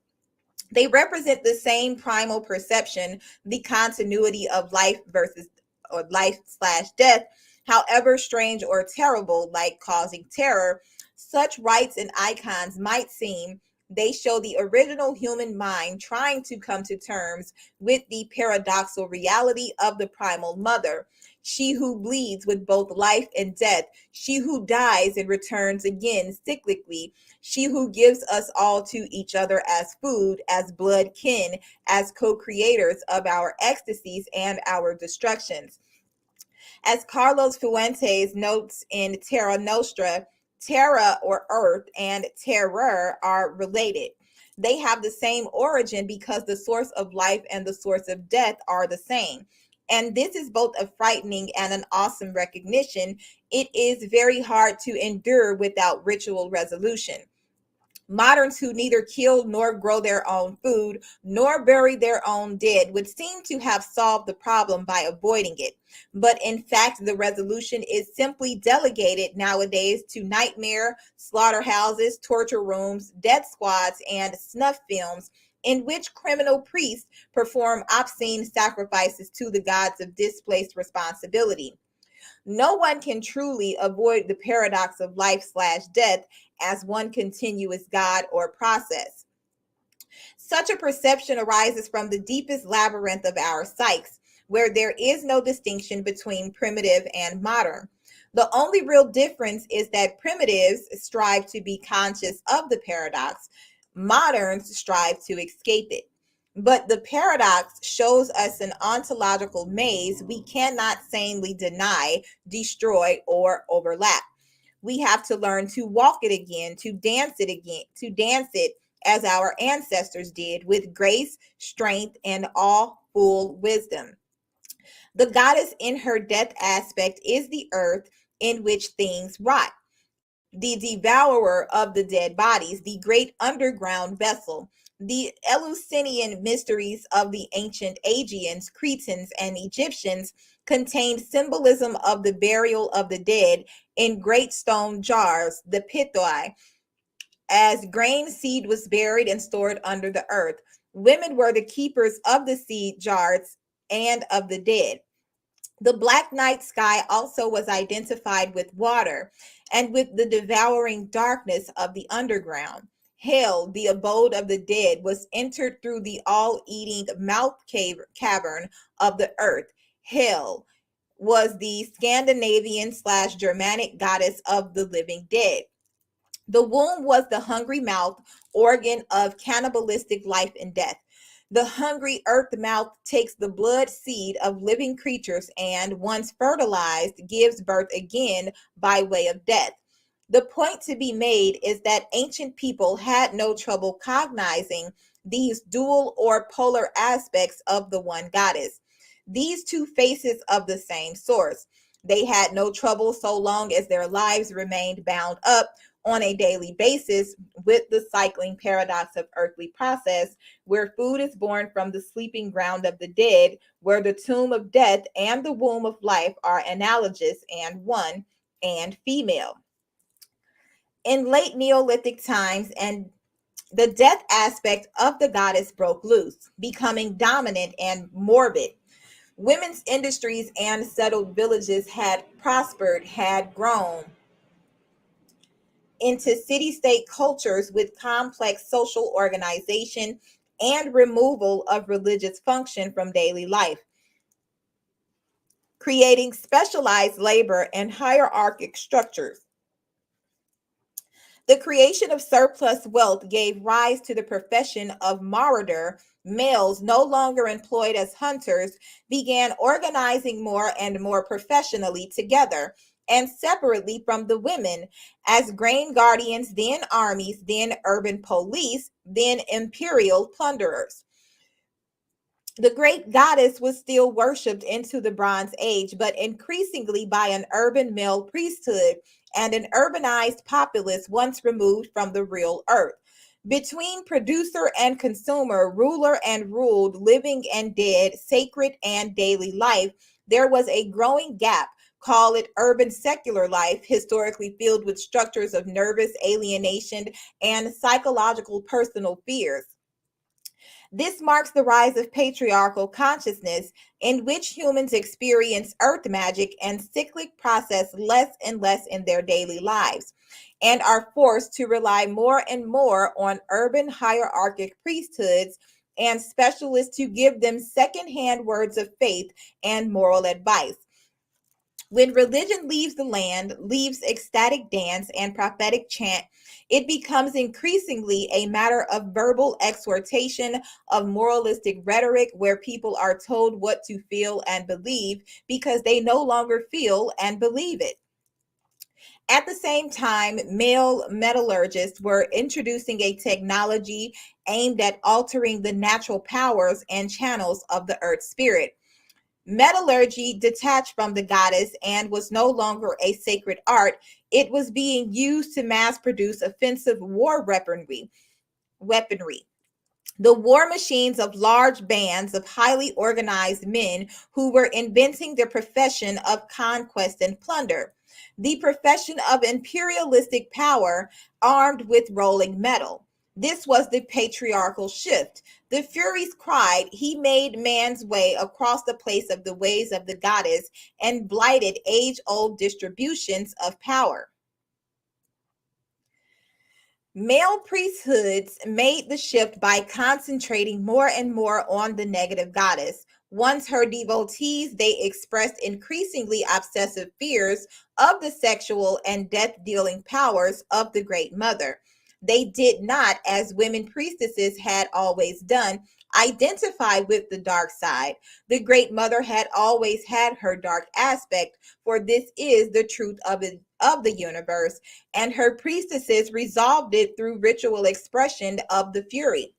They represent the same primal perception, the continuity of life versus or life/death, however strange or terrible, like causing terror. Such rites and icons might seem, they show the original human mind trying to come to terms with the paradoxical reality of the primal mother, she who bleeds with both life and death, she who dies and returns again cyclically, she who gives us all to each other as food, as blood kin, as co-creators of our ecstasies and our destructions. As Carlos Fuentes notes in Terra Nostra, terra or earth and terror are related. They have the same origin because the source of life and the source of death are the same. And this is both a frightening and an awesome recognition. It is very hard to endure without ritual resolution. Moderns who neither kill nor grow their own food nor bury their own dead would seem to have solved the problem by avoiding it. But in fact, the resolution is simply delegated nowadays to nightmare slaughterhouses, torture rooms, death squads, and snuff films, in which criminal priests perform obscene sacrifices to the gods of displaced responsibility. No one can truly avoid the paradox of life/death as one continuous God or process. Such a perception arises from the deepest labyrinth of our psyches, where there is no distinction between primitive and modern. The only real difference is that primitives strive to be conscious of the paradox, moderns strive to escape it. But the paradox shows us an ontological maze we cannot sanely deny, destroy, or overlap. We have to learn to walk it again, to dance it as our ancestors did, with grace, strength, and all-full wisdom. The goddess in her death aspect is the earth in which things rot, the devourer of the dead bodies, the great underground vessel. The Eleusinian mysteries of the ancient Aegeans, Cretans, and Egyptians contained symbolism of the burial of the dead in great stone jars, the pithoi, as grain seed was buried and stored under the earth. Women were the keepers of the seed jars and of the dead. The black night sky also was identified with water and with the devouring darkness of the underground. Hell, the abode of the dead, was entered through the all-eating mouth cavern of the earth. Hell was the Scandinavian/Germanic goddess of the living dead. The womb was the hungry mouth, organ of cannibalistic life and death. The hungry earth mouth takes the blood seed of living creatures and, once fertilized, gives birth again by way of death. The point to be made is that ancient people had no trouble cognizing these dual or polar aspects of the one goddess, these two faces of the same source. They had no trouble so long as their lives remained bound up on a daily basis with the cycling paradox of earthly process, where food is born from the sleeping ground of the dead, where the tomb of death and the womb of life are analogous and one and female. In late Neolithic times, and the death aspect of the goddess broke loose, becoming dominant and morbid. Women's industries and settled villages had prospered, had grown into city-state cultures with complex social organization and removal of religious function from daily life, creating specialized labor and hierarchic structures. The creation of surplus wealth gave rise to the profession of marauder. Males, no longer employed as hunters, began organizing more and more professionally together and separately from the women as grain guardians, then armies, then urban police, then imperial plunderers. The great goddess was still worshipped into the Bronze Age, but increasingly by an urban male priesthood and an urbanized populace once removed from the real earth. Between producer and consumer, ruler and ruled, living and dead, sacred and daily life, there was a growing gap. Call it urban secular life, historically filled with structures of nervous alienation and psychological personal fears. This marks the rise of patriarchal consciousness, in which humans experience earth magic and cyclic process less and less in their daily lives, and are forced to rely more and more on urban hierarchic priesthoods and specialists to give them secondhand words of faith and moral advice. When religion leaves the land, leaves ecstatic dance and prophetic chant, it becomes increasingly a matter of verbal exhortation, of moralistic rhetoric, where people are told what to feel and believe because they no longer feel and believe it. At the same time, male metallurgists were introducing a technology aimed at altering the natural powers and channels of the earth spirit. Metallurgy detached from the goddess and was no longer a sacred art. It was being used to mass produce offensive war weaponry. The war machines of large bands of highly organized men who were inventing the profession of conquest and plunder, the profession of imperialistic power armed with rolling metal. This was the patriarchal shift. The Furies cried, he made man's way across the place of the ways of the goddess and blighted age-old distributions of power. Male priesthoods made the shift by concentrating more and more on the negative goddess. Once her devotees, they expressed increasingly obsessive fears of the sexual and death-dealing powers of the Great Mother. They did not, as women priestesses had always done, identify with the dark side. The Great Mother had always had her dark aspect, for this is the truth of the universe, and her priestesses resolved it through ritual expression of the fury.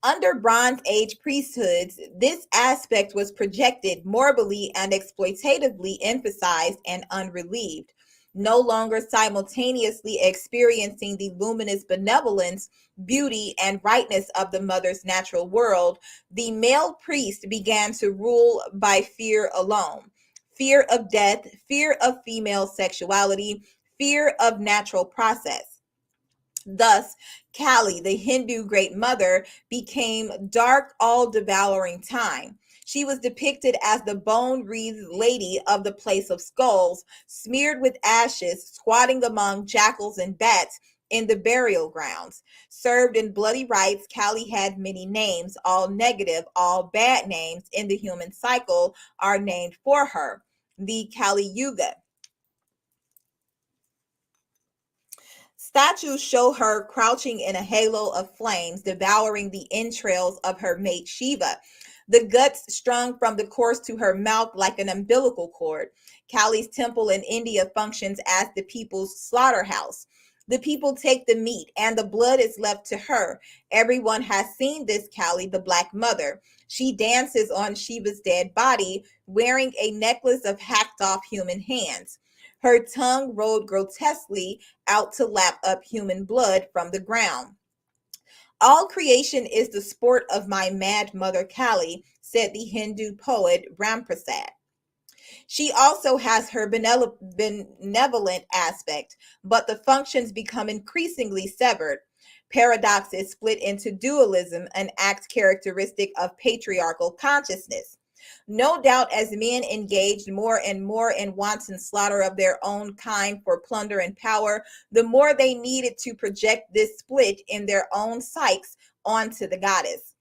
Under Bronze Age priesthoods, this aspect was projected, morbidly and exploitatively emphasized and unrelieved. No longer simultaneously experiencing the luminous benevolence, beauty, and rightness of the mother's natural world, the male priest began to rule by fear alone. Fear of death, fear of female sexuality, fear of natural process. Thus, Kali, the Hindu Great Mother, became dark, all-devouring time. She was depicted as the bone-wreathed lady of the place of skulls, smeared with ashes, squatting among jackals and bats in the burial grounds. Served in bloody rites, Kali had many names, all negative, all bad names in the human cycle are named for her. The Kali Yuga. Statues show her crouching in a halo of flames, devouring the entrails of her mate Shiva, the guts strung from the corpse to her mouth like an umbilical cord. Kali's temple in India functions as the people's slaughterhouse. The people take the meat, and the blood is left to her. Everyone has seen this Kali, the Black Mother. She dances on Shiva's dead body, wearing a necklace of hacked off human hands. Her tongue rolled grotesquely out to lap up human blood from the ground. All creation is the sport of my mad mother Kali, said the Hindu poet Ramprasad. She also has her benevolent aspect, but the functions become increasingly severed. Paradox is split into dualism, an act characteristic of patriarchal consciousness. No doubt, as men engaged more and more in wanton slaughter of their own kind for plunder and power, the more they needed to project this split in their own psyches onto the goddess.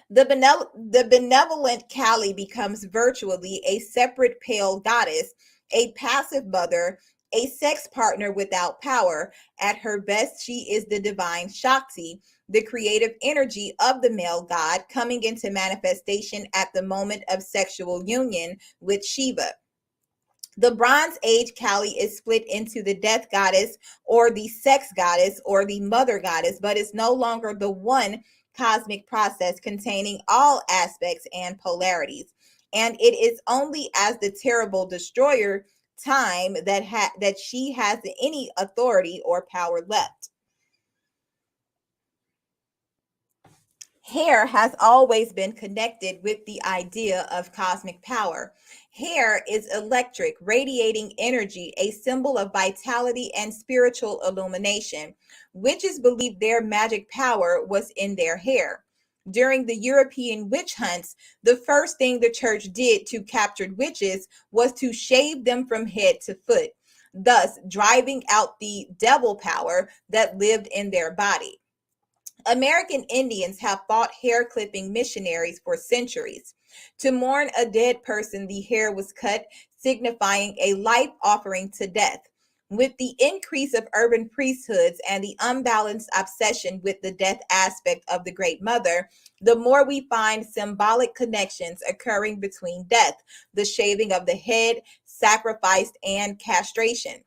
The benevolent Kali becomes virtually a separate pale goddess, a passive mother, a sex partner without power. At her best, she is the divine Shakti, the creative energy of the male god coming into manifestation at the moment of sexual union with Shiva. The Bronze Age Kali is split into the death goddess or the sex goddess or the mother goddess, but is no longer the one cosmic process containing all aspects and polarities. And it is only as the terrible destroyer time that she has any authority or power left. Hair has always been connected with the idea of cosmic power. Hair is electric, radiating energy, a symbol of vitality and spiritual illumination. Witches believed their magic power was in their hair. During the European witch hunts, the first thing the church did to captured witches was to shave them from head to foot, thus driving out the devil power that lived in their body. American Indians have fought hair clipping missionaries for centuries. To mourn a dead person, the hair was cut, signifying a life offering to death. With the increase of urban priesthoods and the unbalanced obsession with the death aspect of the Great Mother, the more we find symbolic connections occurring between death, the shaving of the head, sacrifice, and castration.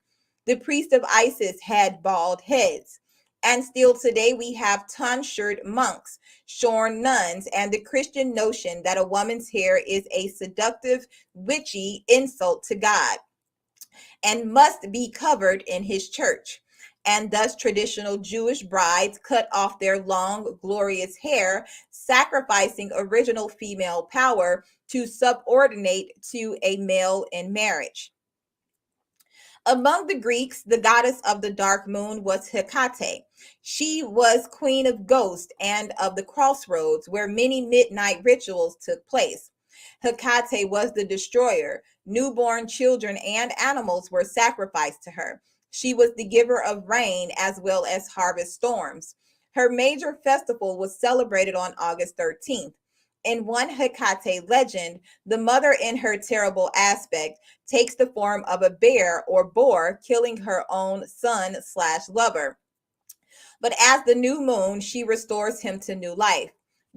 The priests of Isis had bald heads. And still today we have tonsured monks, shorn nuns, and the Christian notion that a woman's hair is a seductive, witchy insult to God and must be covered in his church. And thus traditional Jewish brides cut off their long, glorious hair, sacrificing original female power to subordinate to a male in marriage. Among the Greeks, the goddess of the dark moon was Hecate. She was queen of ghosts and of the crossroads where many midnight rituals took place. Hecate was the destroyer. Newborn children and animals were sacrificed to her. She was the giver of rain as well as harvest storms. Her major festival was celebrated on August 13th. In one Hecate legend, the mother, in her terrible aspect, takes the form of a bear or boar, killing her own son/lover. But as the new moon, she restores him to new life.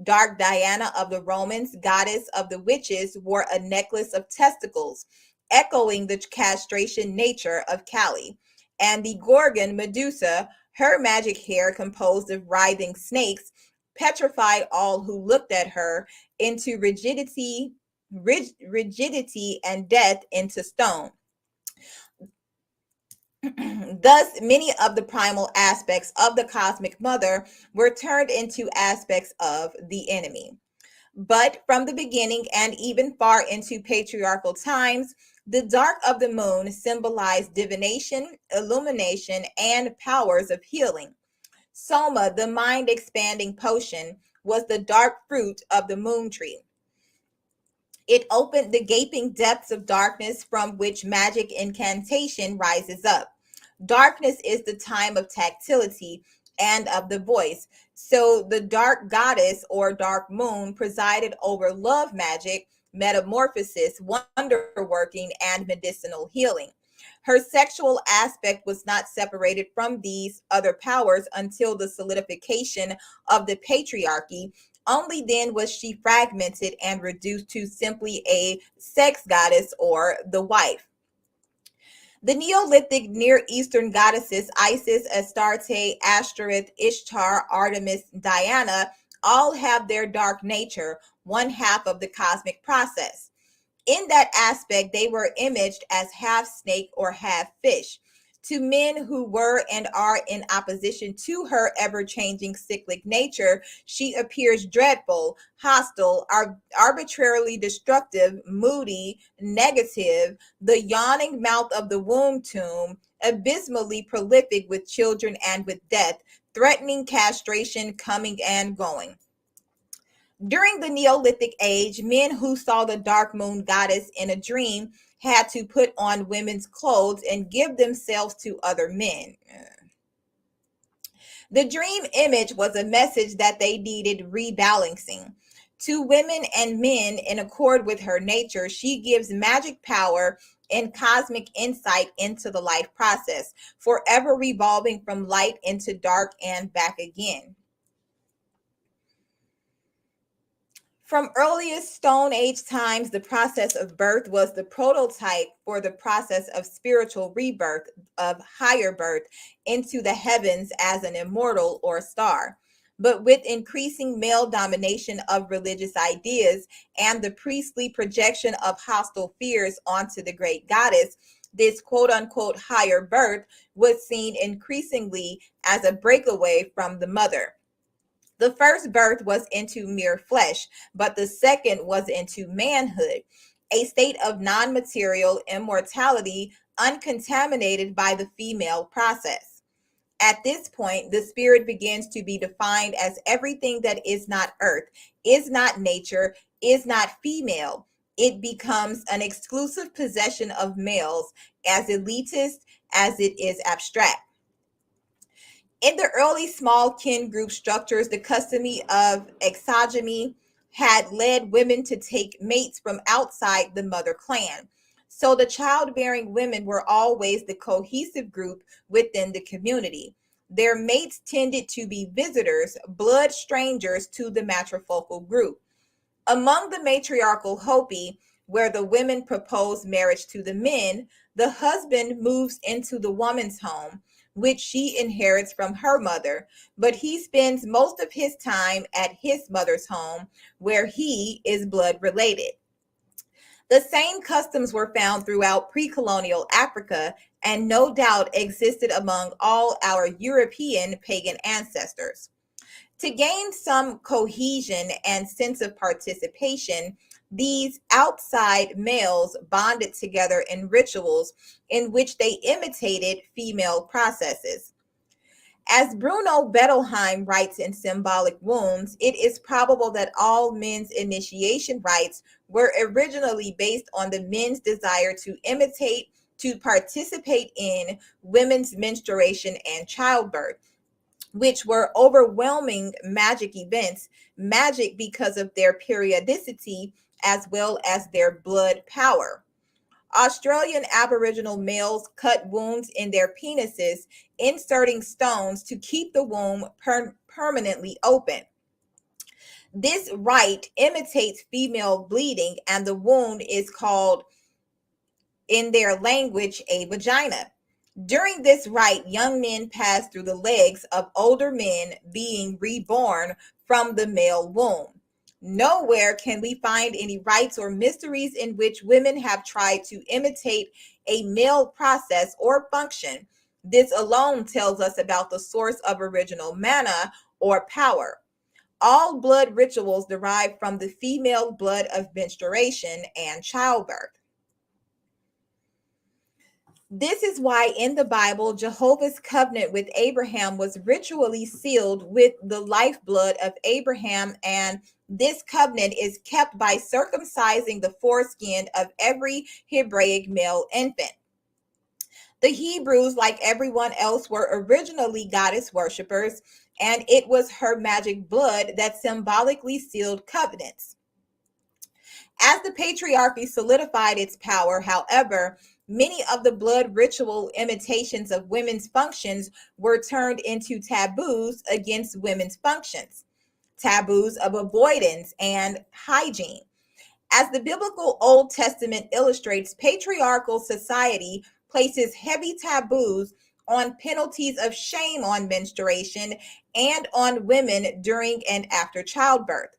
Dark Diana of the Romans, goddess of the witches, wore a necklace of testicles, echoing the castration nature of Kali. And the Gorgon Medusa, her magic hair composed of writhing snakes, petrified all who looked at her into rigidity and death into stone. Thus, many of the primal aspects of the cosmic mother were turned into aspects of the enemy. But from the beginning and even far into patriarchal times, the dark of the moon symbolized divination, illumination, and powers of healing. Soma, the mind expanding potion, was the dark fruit of the moon tree. It opened the gaping depths of darkness from which magic incantation rises up. Darkness is the time of tactility and of the voice. So the dark goddess or dark moon presided over love magic, metamorphosis, wonder working, and medicinal healing. Her sexual aspect was not separated from these other powers until the solidification of the patriarchy. Only then was she fragmented and reduced to simply a sex goddess or the wife. The Neolithic Near Eastern goddesses Isis, Astarte, Ashtoreth, Ishtar, Artemis, Diana all have their dark nature, one half of the cosmic process. In that aspect, they were imaged as half snake or half fish. To men who were and are in opposition to her ever-changing cyclic nature, she appears dreadful, hostile, arbitrarily destructive, moody, negative, the yawning mouth of the womb tomb, abysmally prolific with children and with death, threatening castration, coming and going. During the Neolithic age, men who saw the dark moon goddess in a dream had to put on women's clothes and give themselves to other men. The dream image was a message that they needed rebalancing. To women and men, in accord with her nature, she gives magic power and cosmic insight into the life process, forever revolving from light into dark and back again. From earliest Stone Age times, the process of birth was the prototype for the process of spiritual rebirth, of higher birth into the heavens as an immortal or star. But with increasing male domination of religious ideas and the priestly projection of hostile fears onto the great goddess, this quote unquote higher birth was seen increasingly as a breakaway from the mother. The first birth was into mere flesh, but the second was into manhood, a state of non-material immortality uncontaminated by the female process. At this point, the spirit begins to be defined as everything that is not earth, is not nature, is not female. It becomes an exclusive possession of males, as elitist as it is abstract. In the early small kin group structures, the custom of exogamy had led women to take mates from outside the mother clan. So the childbearing women were always the cohesive group within the community. Their mates tended to be visitors, blood strangers to the matrifocal group. Among the matriarchal Hopi, where the women propose marriage to the men, the husband moves into the woman's home, which she inherits from her mother, but he spends most of his time at his mother's home, where he is blood related. The same customs were found throughout pre-colonial Africa and no doubt existed among all our European pagan ancestors. To gain some cohesion and sense of participation, these outside males bonded together in rituals in which they imitated female processes. As Bruno Bettelheim writes in Symbolic Wounds, it is probable that all men's initiation rites were originally based on the men's desire to imitate, to participate in women's menstruation and childbirth, which were overwhelming magic events, magic because of their periodicity as well as their blood power. Australian Aboriginal males cut wounds in their penises, inserting stones to keep the womb permanently open. This rite imitates female bleeding, and the wound is called, in their language, a vagina. During this rite, young men pass through the legs of older men being reborn from the male womb. Nowhere can we find any rites or mysteries in which women have tried to imitate a male process or function. This alone tells us about the source of original mana or power. All blood rituals derive from the female blood of menstruation and childbirth. This is why in the Bible, Jehovah's covenant with Abraham was ritually sealed with the lifeblood of Abraham, and this covenant is kept by circumcising the foreskin of every Hebraic male infant. The Hebrews, like everyone else, were originally goddess worshippers, and it was her magic blood that symbolically sealed covenants. As the patriarchy solidified its power, however, many of the blood ritual imitations of women's functions were turned into taboos against women's functions, taboos of avoidance and hygiene. As the biblical Old Testament illustrates, patriarchal society places heavy taboos on penalties of shame on menstruation and on women during and after childbirth.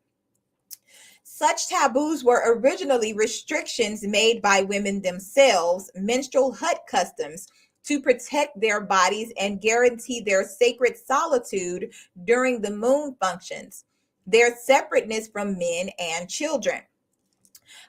Such taboos were originally restrictions made by women themselves, menstrual hut customs, to protect their bodies and guarantee their sacred solitude during the moon functions, their separateness from men and children.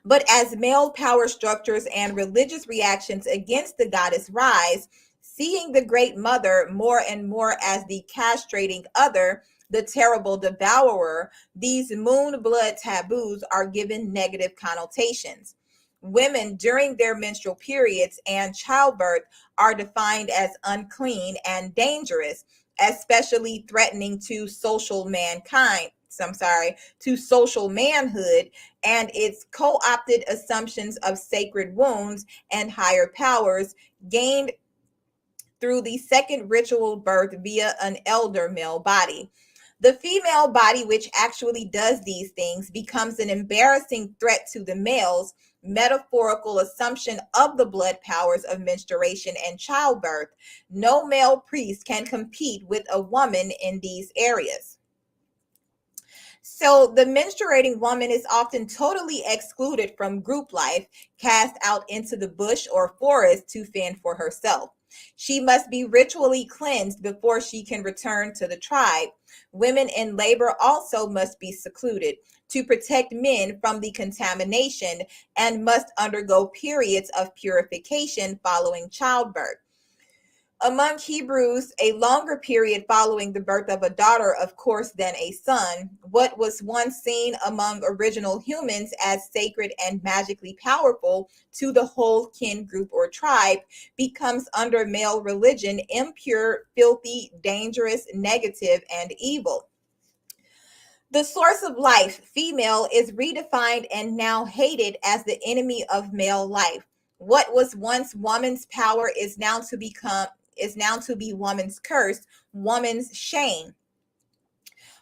But as male power structures and religious reactions against the goddess rise, seeing the Great Mother more and more as the castrating other, the terrible devourer, these moon blood taboos are given negative connotations. Women during their menstrual periods and childbirth are defined as unclean and dangerous, especially threatening to social mankind. To social manhood and its co-opted assumptions of sacred wounds and higher powers gained through the second ritual birth via an elder male body. The female body, which actually does these things, becomes an embarrassing threat to the male's metaphorical assumption of the blood powers of menstruation and childbirth. No male priest can compete with a woman in these areas. So the menstruating woman is often totally excluded from group life, cast out into the bush or forest to fend for herself. She must be ritually cleansed before she can return to the tribe. Women in labor also must be secluded to protect men from the contamination and must undergo periods of purification following childbirth. Among Hebrews, a longer period following the birth of a daughter, of course, than a son. What was once seen among original humans as sacred and magically powerful to the whole kin group or tribe becomes under male religion impure, filthy, dangerous, negative, and evil. The source of life, female, is redefined and now hated as the enemy of male life. What was once woman's power is now to be woman's curse, woman's shame,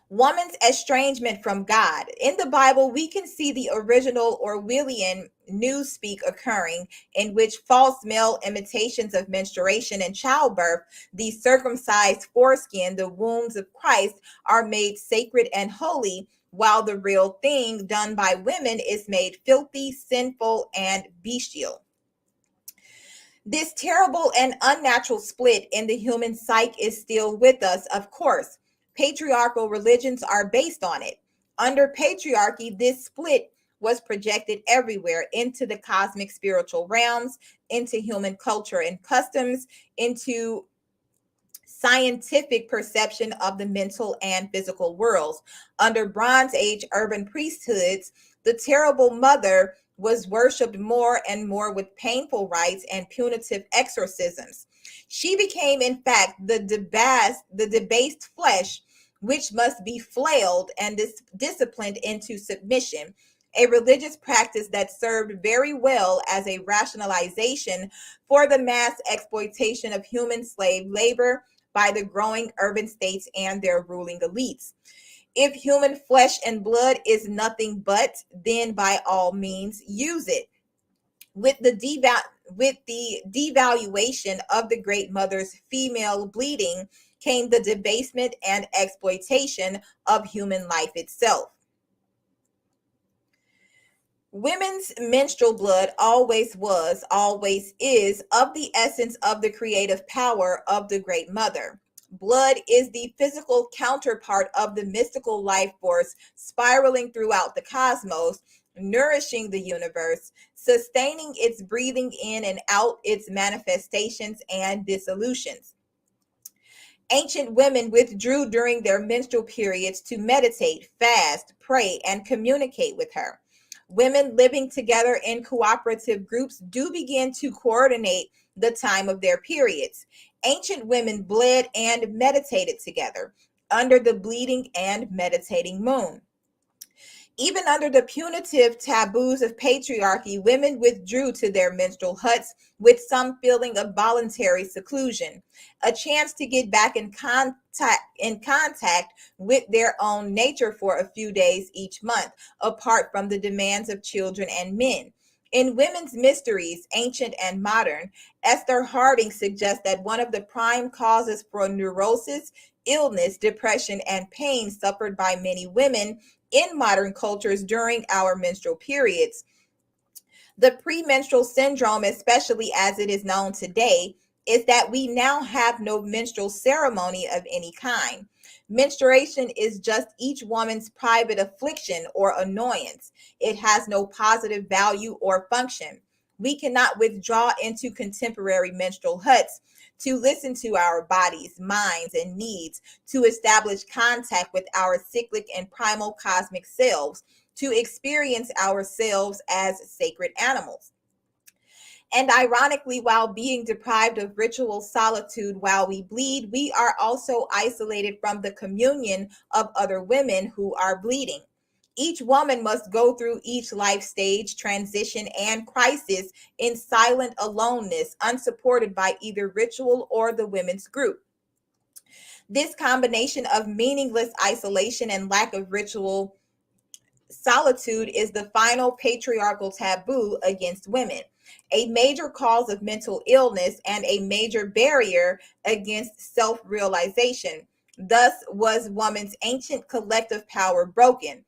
woman's estrangement from God. In the Bible, we can see the original Orwellian newspeak occurring, in which false male imitations of menstruation and childbirth, the circumcised foreskin, the wounds of Christ, are made sacred and holy, while the real thing done by women is made filthy, sinful, and bestial. This terrible and unnatural split in the human psyche is still with us, of course. Patriarchal religions are based on it. Under patriarchy, this split was projected everywhere into the cosmic spiritual realms, into human culture and customs, into scientific perception of the mental and physical worlds. Under Bronze Age urban priesthoods, the terrible mother was worshipped more and more with painful rites and punitive exorcisms. She became, in fact, the debased flesh, which must be flailed and disciplined into submission, a religious practice that served very well as a rationalization for the mass exploitation of human slave labor by the growing urban states and their ruling elites. If human flesh and blood is nothing but, then by all means use it. With the devaluation of the Great Mother's female bleeding came the debasement and exploitation of human life itself. Women's menstrual blood always was, always is, of the essence of the creative power of the Great Mother. Blood is the physical counterpart of the mystical life force spiraling throughout the cosmos, nourishing the universe, sustaining its breathing in and out, its manifestations and dissolutions. Ancient women withdrew during their menstrual periods to meditate, fast, pray, and communicate with her. Women living together in cooperative groups do begin to coordinate the time of their periods. Ancient women bled and meditated together under the bleeding and meditating moon. Even under the punitive taboos of patriarchy, women withdrew to their menstrual huts with some feeling of voluntary seclusion, a chance to get back in contact with their own nature for a few days each month, apart from the demands of children and men. In Women's Mysteries, Ancient and Modern, Esther Harding suggests that one of the prime causes for neurosis, illness, depression, and pain suffered by many women in modern cultures during our menstrual periods. The premenstrual syndrome, especially as it is known today, is that we now have no menstrual ceremony of any kind. Menstruation is just each woman's private affliction or annoyance. It has no positive value or function. We cannot withdraw into contemporary menstrual huts to listen to our bodies, minds, and needs, to establish contact with our cyclic and primal cosmic selves, to experience ourselves as sacred animals. And ironically, while being deprived of ritual solitude while we bleed, we are also isolated from the communion of other women who are bleeding. Each woman must go through each life stage, transition, and crisis in silent aloneness, unsupported by either ritual or the women's group. This combination of meaningless isolation and lack of ritual solitude is the final patriarchal taboo against women, a major cause of mental illness and a major barrier against self-realization. Thus was woman's ancient collective power broken.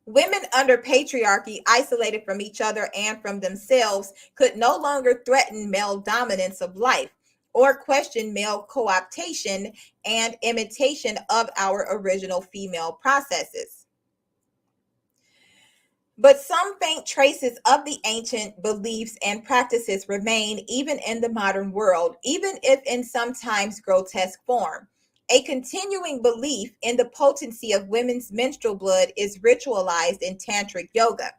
Women under patriarchy, isolated from each other and from themselves, could no longer threaten male dominance of life or question male co-optation and imitation of our original female processes. But some faint traces of the ancient beliefs and practices remain even in the modern world, even if in sometimes grotesque form. A continuing belief in the potency of women's menstrual blood is ritualized in tantric yoga.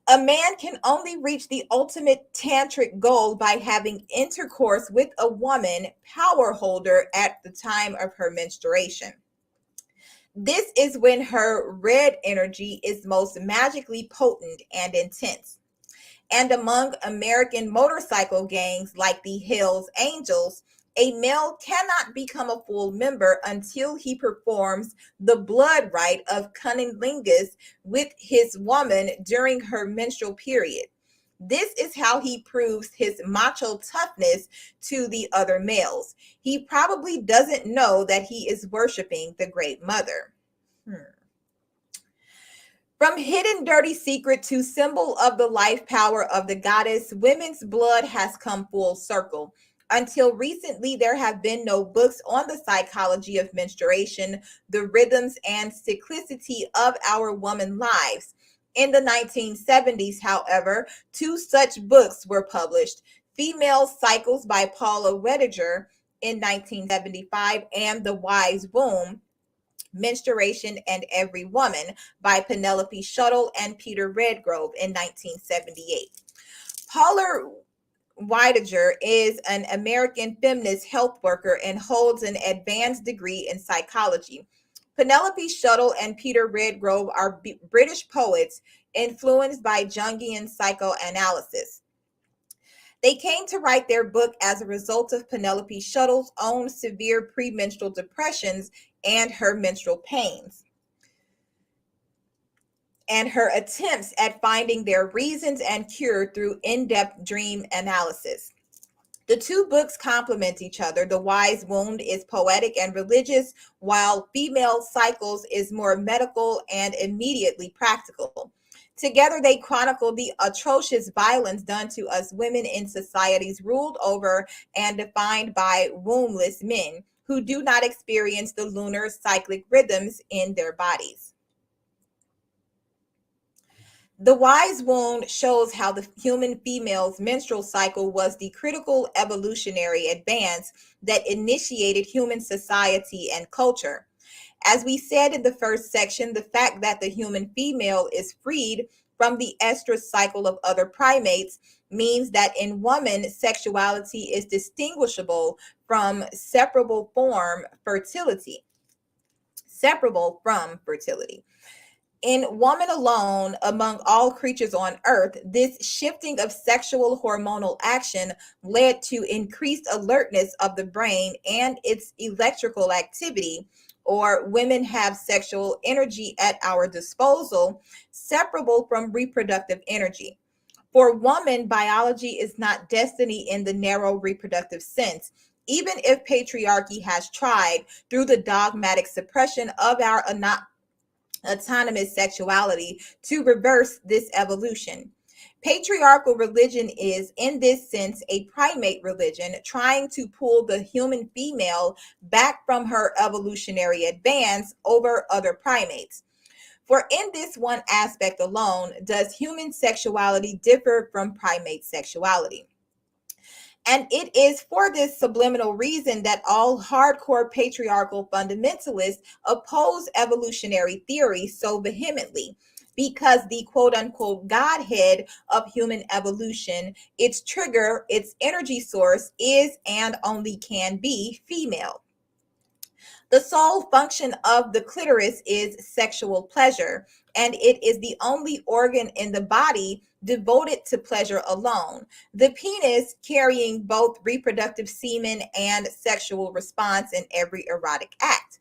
A man can only reach the ultimate tantric goal by having intercourse with a woman power holder at the time of her menstruation. This is when her red energy is most magically potent and intense. And among American motorcycle gangs like the Hells Angels, a male cannot become a full member until he performs the blood rite of cunnilingus with his woman during her menstrual period. This is how he proves his macho toughness to the other males. He probably doesn't know that he is worshiping the Great Mother. From hidden dirty secret to symbol of the life power of the goddess, women's blood has come full circle. Until recently, there have been no books on the psychology of menstruation, the rhythms and cyclicity of our woman lives. In the 1970s, however, two such books were published: Female Cycles by Paula Wediger in 1975 and The Wise Womb, Menstruation and Every Woman by Penelope Shuttle and Peter Redgrove in 1978. Paula Weidiger is an American feminist health worker and holds an advanced degree in psychology. Penelope Shuttle and Peter Redgrove are British poets influenced by Jungian psychoanalysis. They came to write their book as a result of Penelope Shuttle's own severe premenstrual depressions and her menstrual pains, and her attempts at finding their reasons and cure through in-depth dream analysis. The two books complement each other. The Wise Wound is poetic and religious, while Female Cycles is more medical and immediately practical. Together, they chronicle the atrocious violence done to us women in societies ruled over and defined by wombless men who do not experience the lunar cyclic rhythms in their bodies. The Wise Wound shows how the human female's menstrual cycle was the critical evolutionary advance that initiated human society and culture. As we said in the first section, the fact that the human female is freed from the estrous cycle of other primates means that in woman, sexuality is distinguishable from separable from fertility. In woman alone, among all creatures on earth, this shifting of sexual hormonal action led to increased alertness of the brain and its electrical activity, or women have sexual energy at our disposal, separable from reproductive energy. For woman, biology is not destiny in the narrow reproductive sense, even if patriarchy has tried, through the dogmatic suppression of our autonomous sexuality, to reverse this evolution. Patriarchal religion is, in this sense, a primate religion trying to pull the human female back from her evolutionary advance over other primates. For in this one aspect alone does human sexuality differ from primate sexuality. And it is for this subliminal reason that all hardcore patriarchal fundamentalists oppose evolutionary theory so vehemently, because the quote unquote Godhead of human evolution, its trigger, its energy source is and only can be female. The sole function of the clitoris is sexual pleasure, and it is the only organ in the body devoted to pleasure alone. The penis carrying both reproductive semen and sexual response in every erotic act.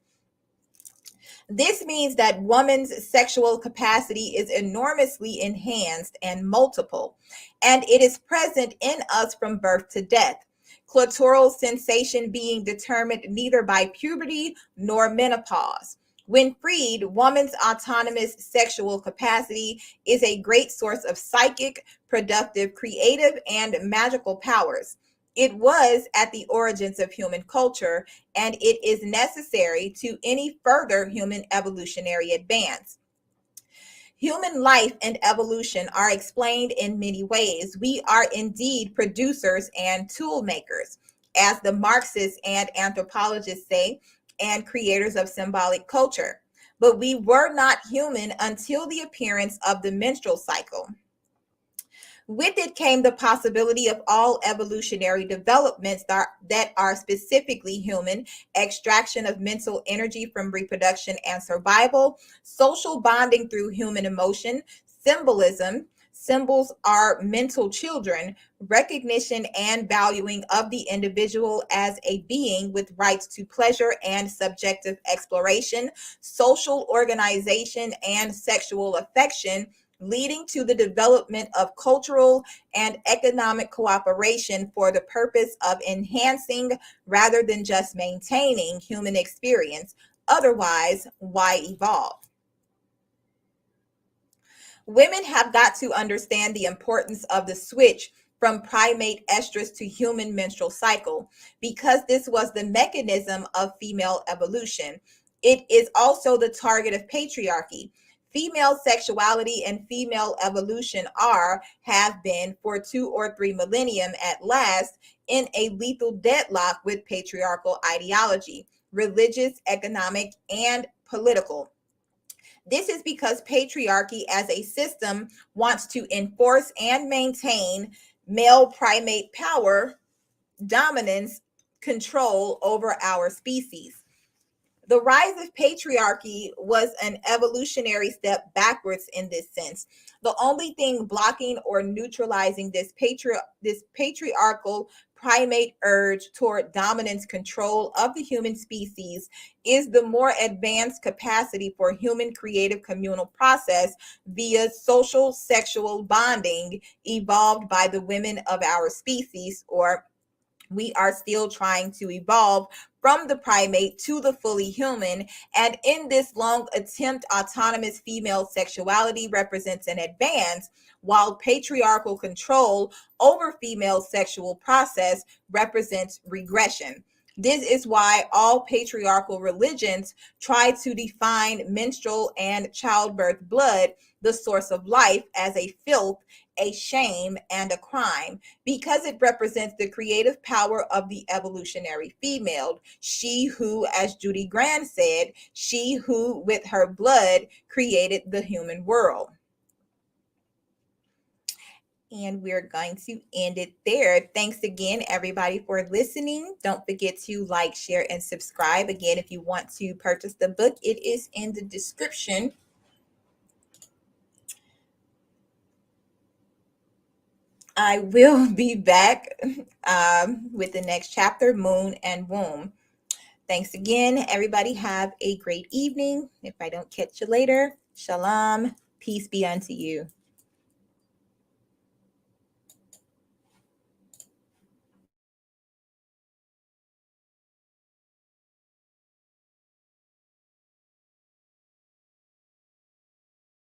This means that woman's sexual capacity is enormously enhanced and multiple, and it is present in us from birth to death. Clitoral sensation being determined neither by puberty nor menopause. When freed, woman's autonomous sexual capacity is a great source of psychic, productive, creative, and magical powers. It was at the origins of human culture, and it is necessary to any further human evolutionary advance. Human life and evolution are explained in many ways. We are indeed producers and tool makers, as the Marxists and anthropologists say, and creators of symbolic culture. But we were not human until the appearance of the menstrual cycle. With it came the possibility of all evolutionary developments that are specifically human: extraction of mental energy from reproduction and survival, social bonding through human emotion, symbolism. Symbols are mental children, recognition and valuing of the individual as a being with rights to pleasure and subjective exploration, social organization, and sexual affection, leading to the development of cultural and economic cooperation for the purpose of enhancing rather than just maintaining human experience. Otherwise, why evolve? Women have got to understand the importance of the switch from primate estrus to human menstrual cycle, because this was the mechanism of female evolution. It is also the target of patriarchy. Female sexuality and female evolution have been for 2 or 3 millennium at last in a lethal deadlock with patriarchal ideology, religious, economic, and political. This is because patriarchy as a system wants to enforce and maintain male primate power, dominance, control over our species. The rise of patriarchy was an evolutionary step backwards in this sense. The only thing blocking or neutralizing this patriarchal primate urge toward dominance control of the human species is the more advanced capacity for human creative communal process via social sexual bonding evolved by the women of our species, or we are still trying to evolve from the primate to the fully human. And in this long attempt, autonomous female sexuality represents an advance, while patriarchal control over female sexual process represents regression. This is why all patriarchal religions try to define menstrual and childbirth blood, the source of life, as a filth, a shame, and a crime, because it represents the creative power of the evolutionary female, she who, as Judy Grant said, she who with her blood created the human world. And we're going to end it there. Thanks again, everybody, for listening. Don't forget to like, share, and subscribe. Again, if you want to purchase the book, it is in the description. I will be back with the next chapter, Moon and Womb. Thanks again, everybody. Have a great evening. If I don't catch you later, shalom. Peace be unto you.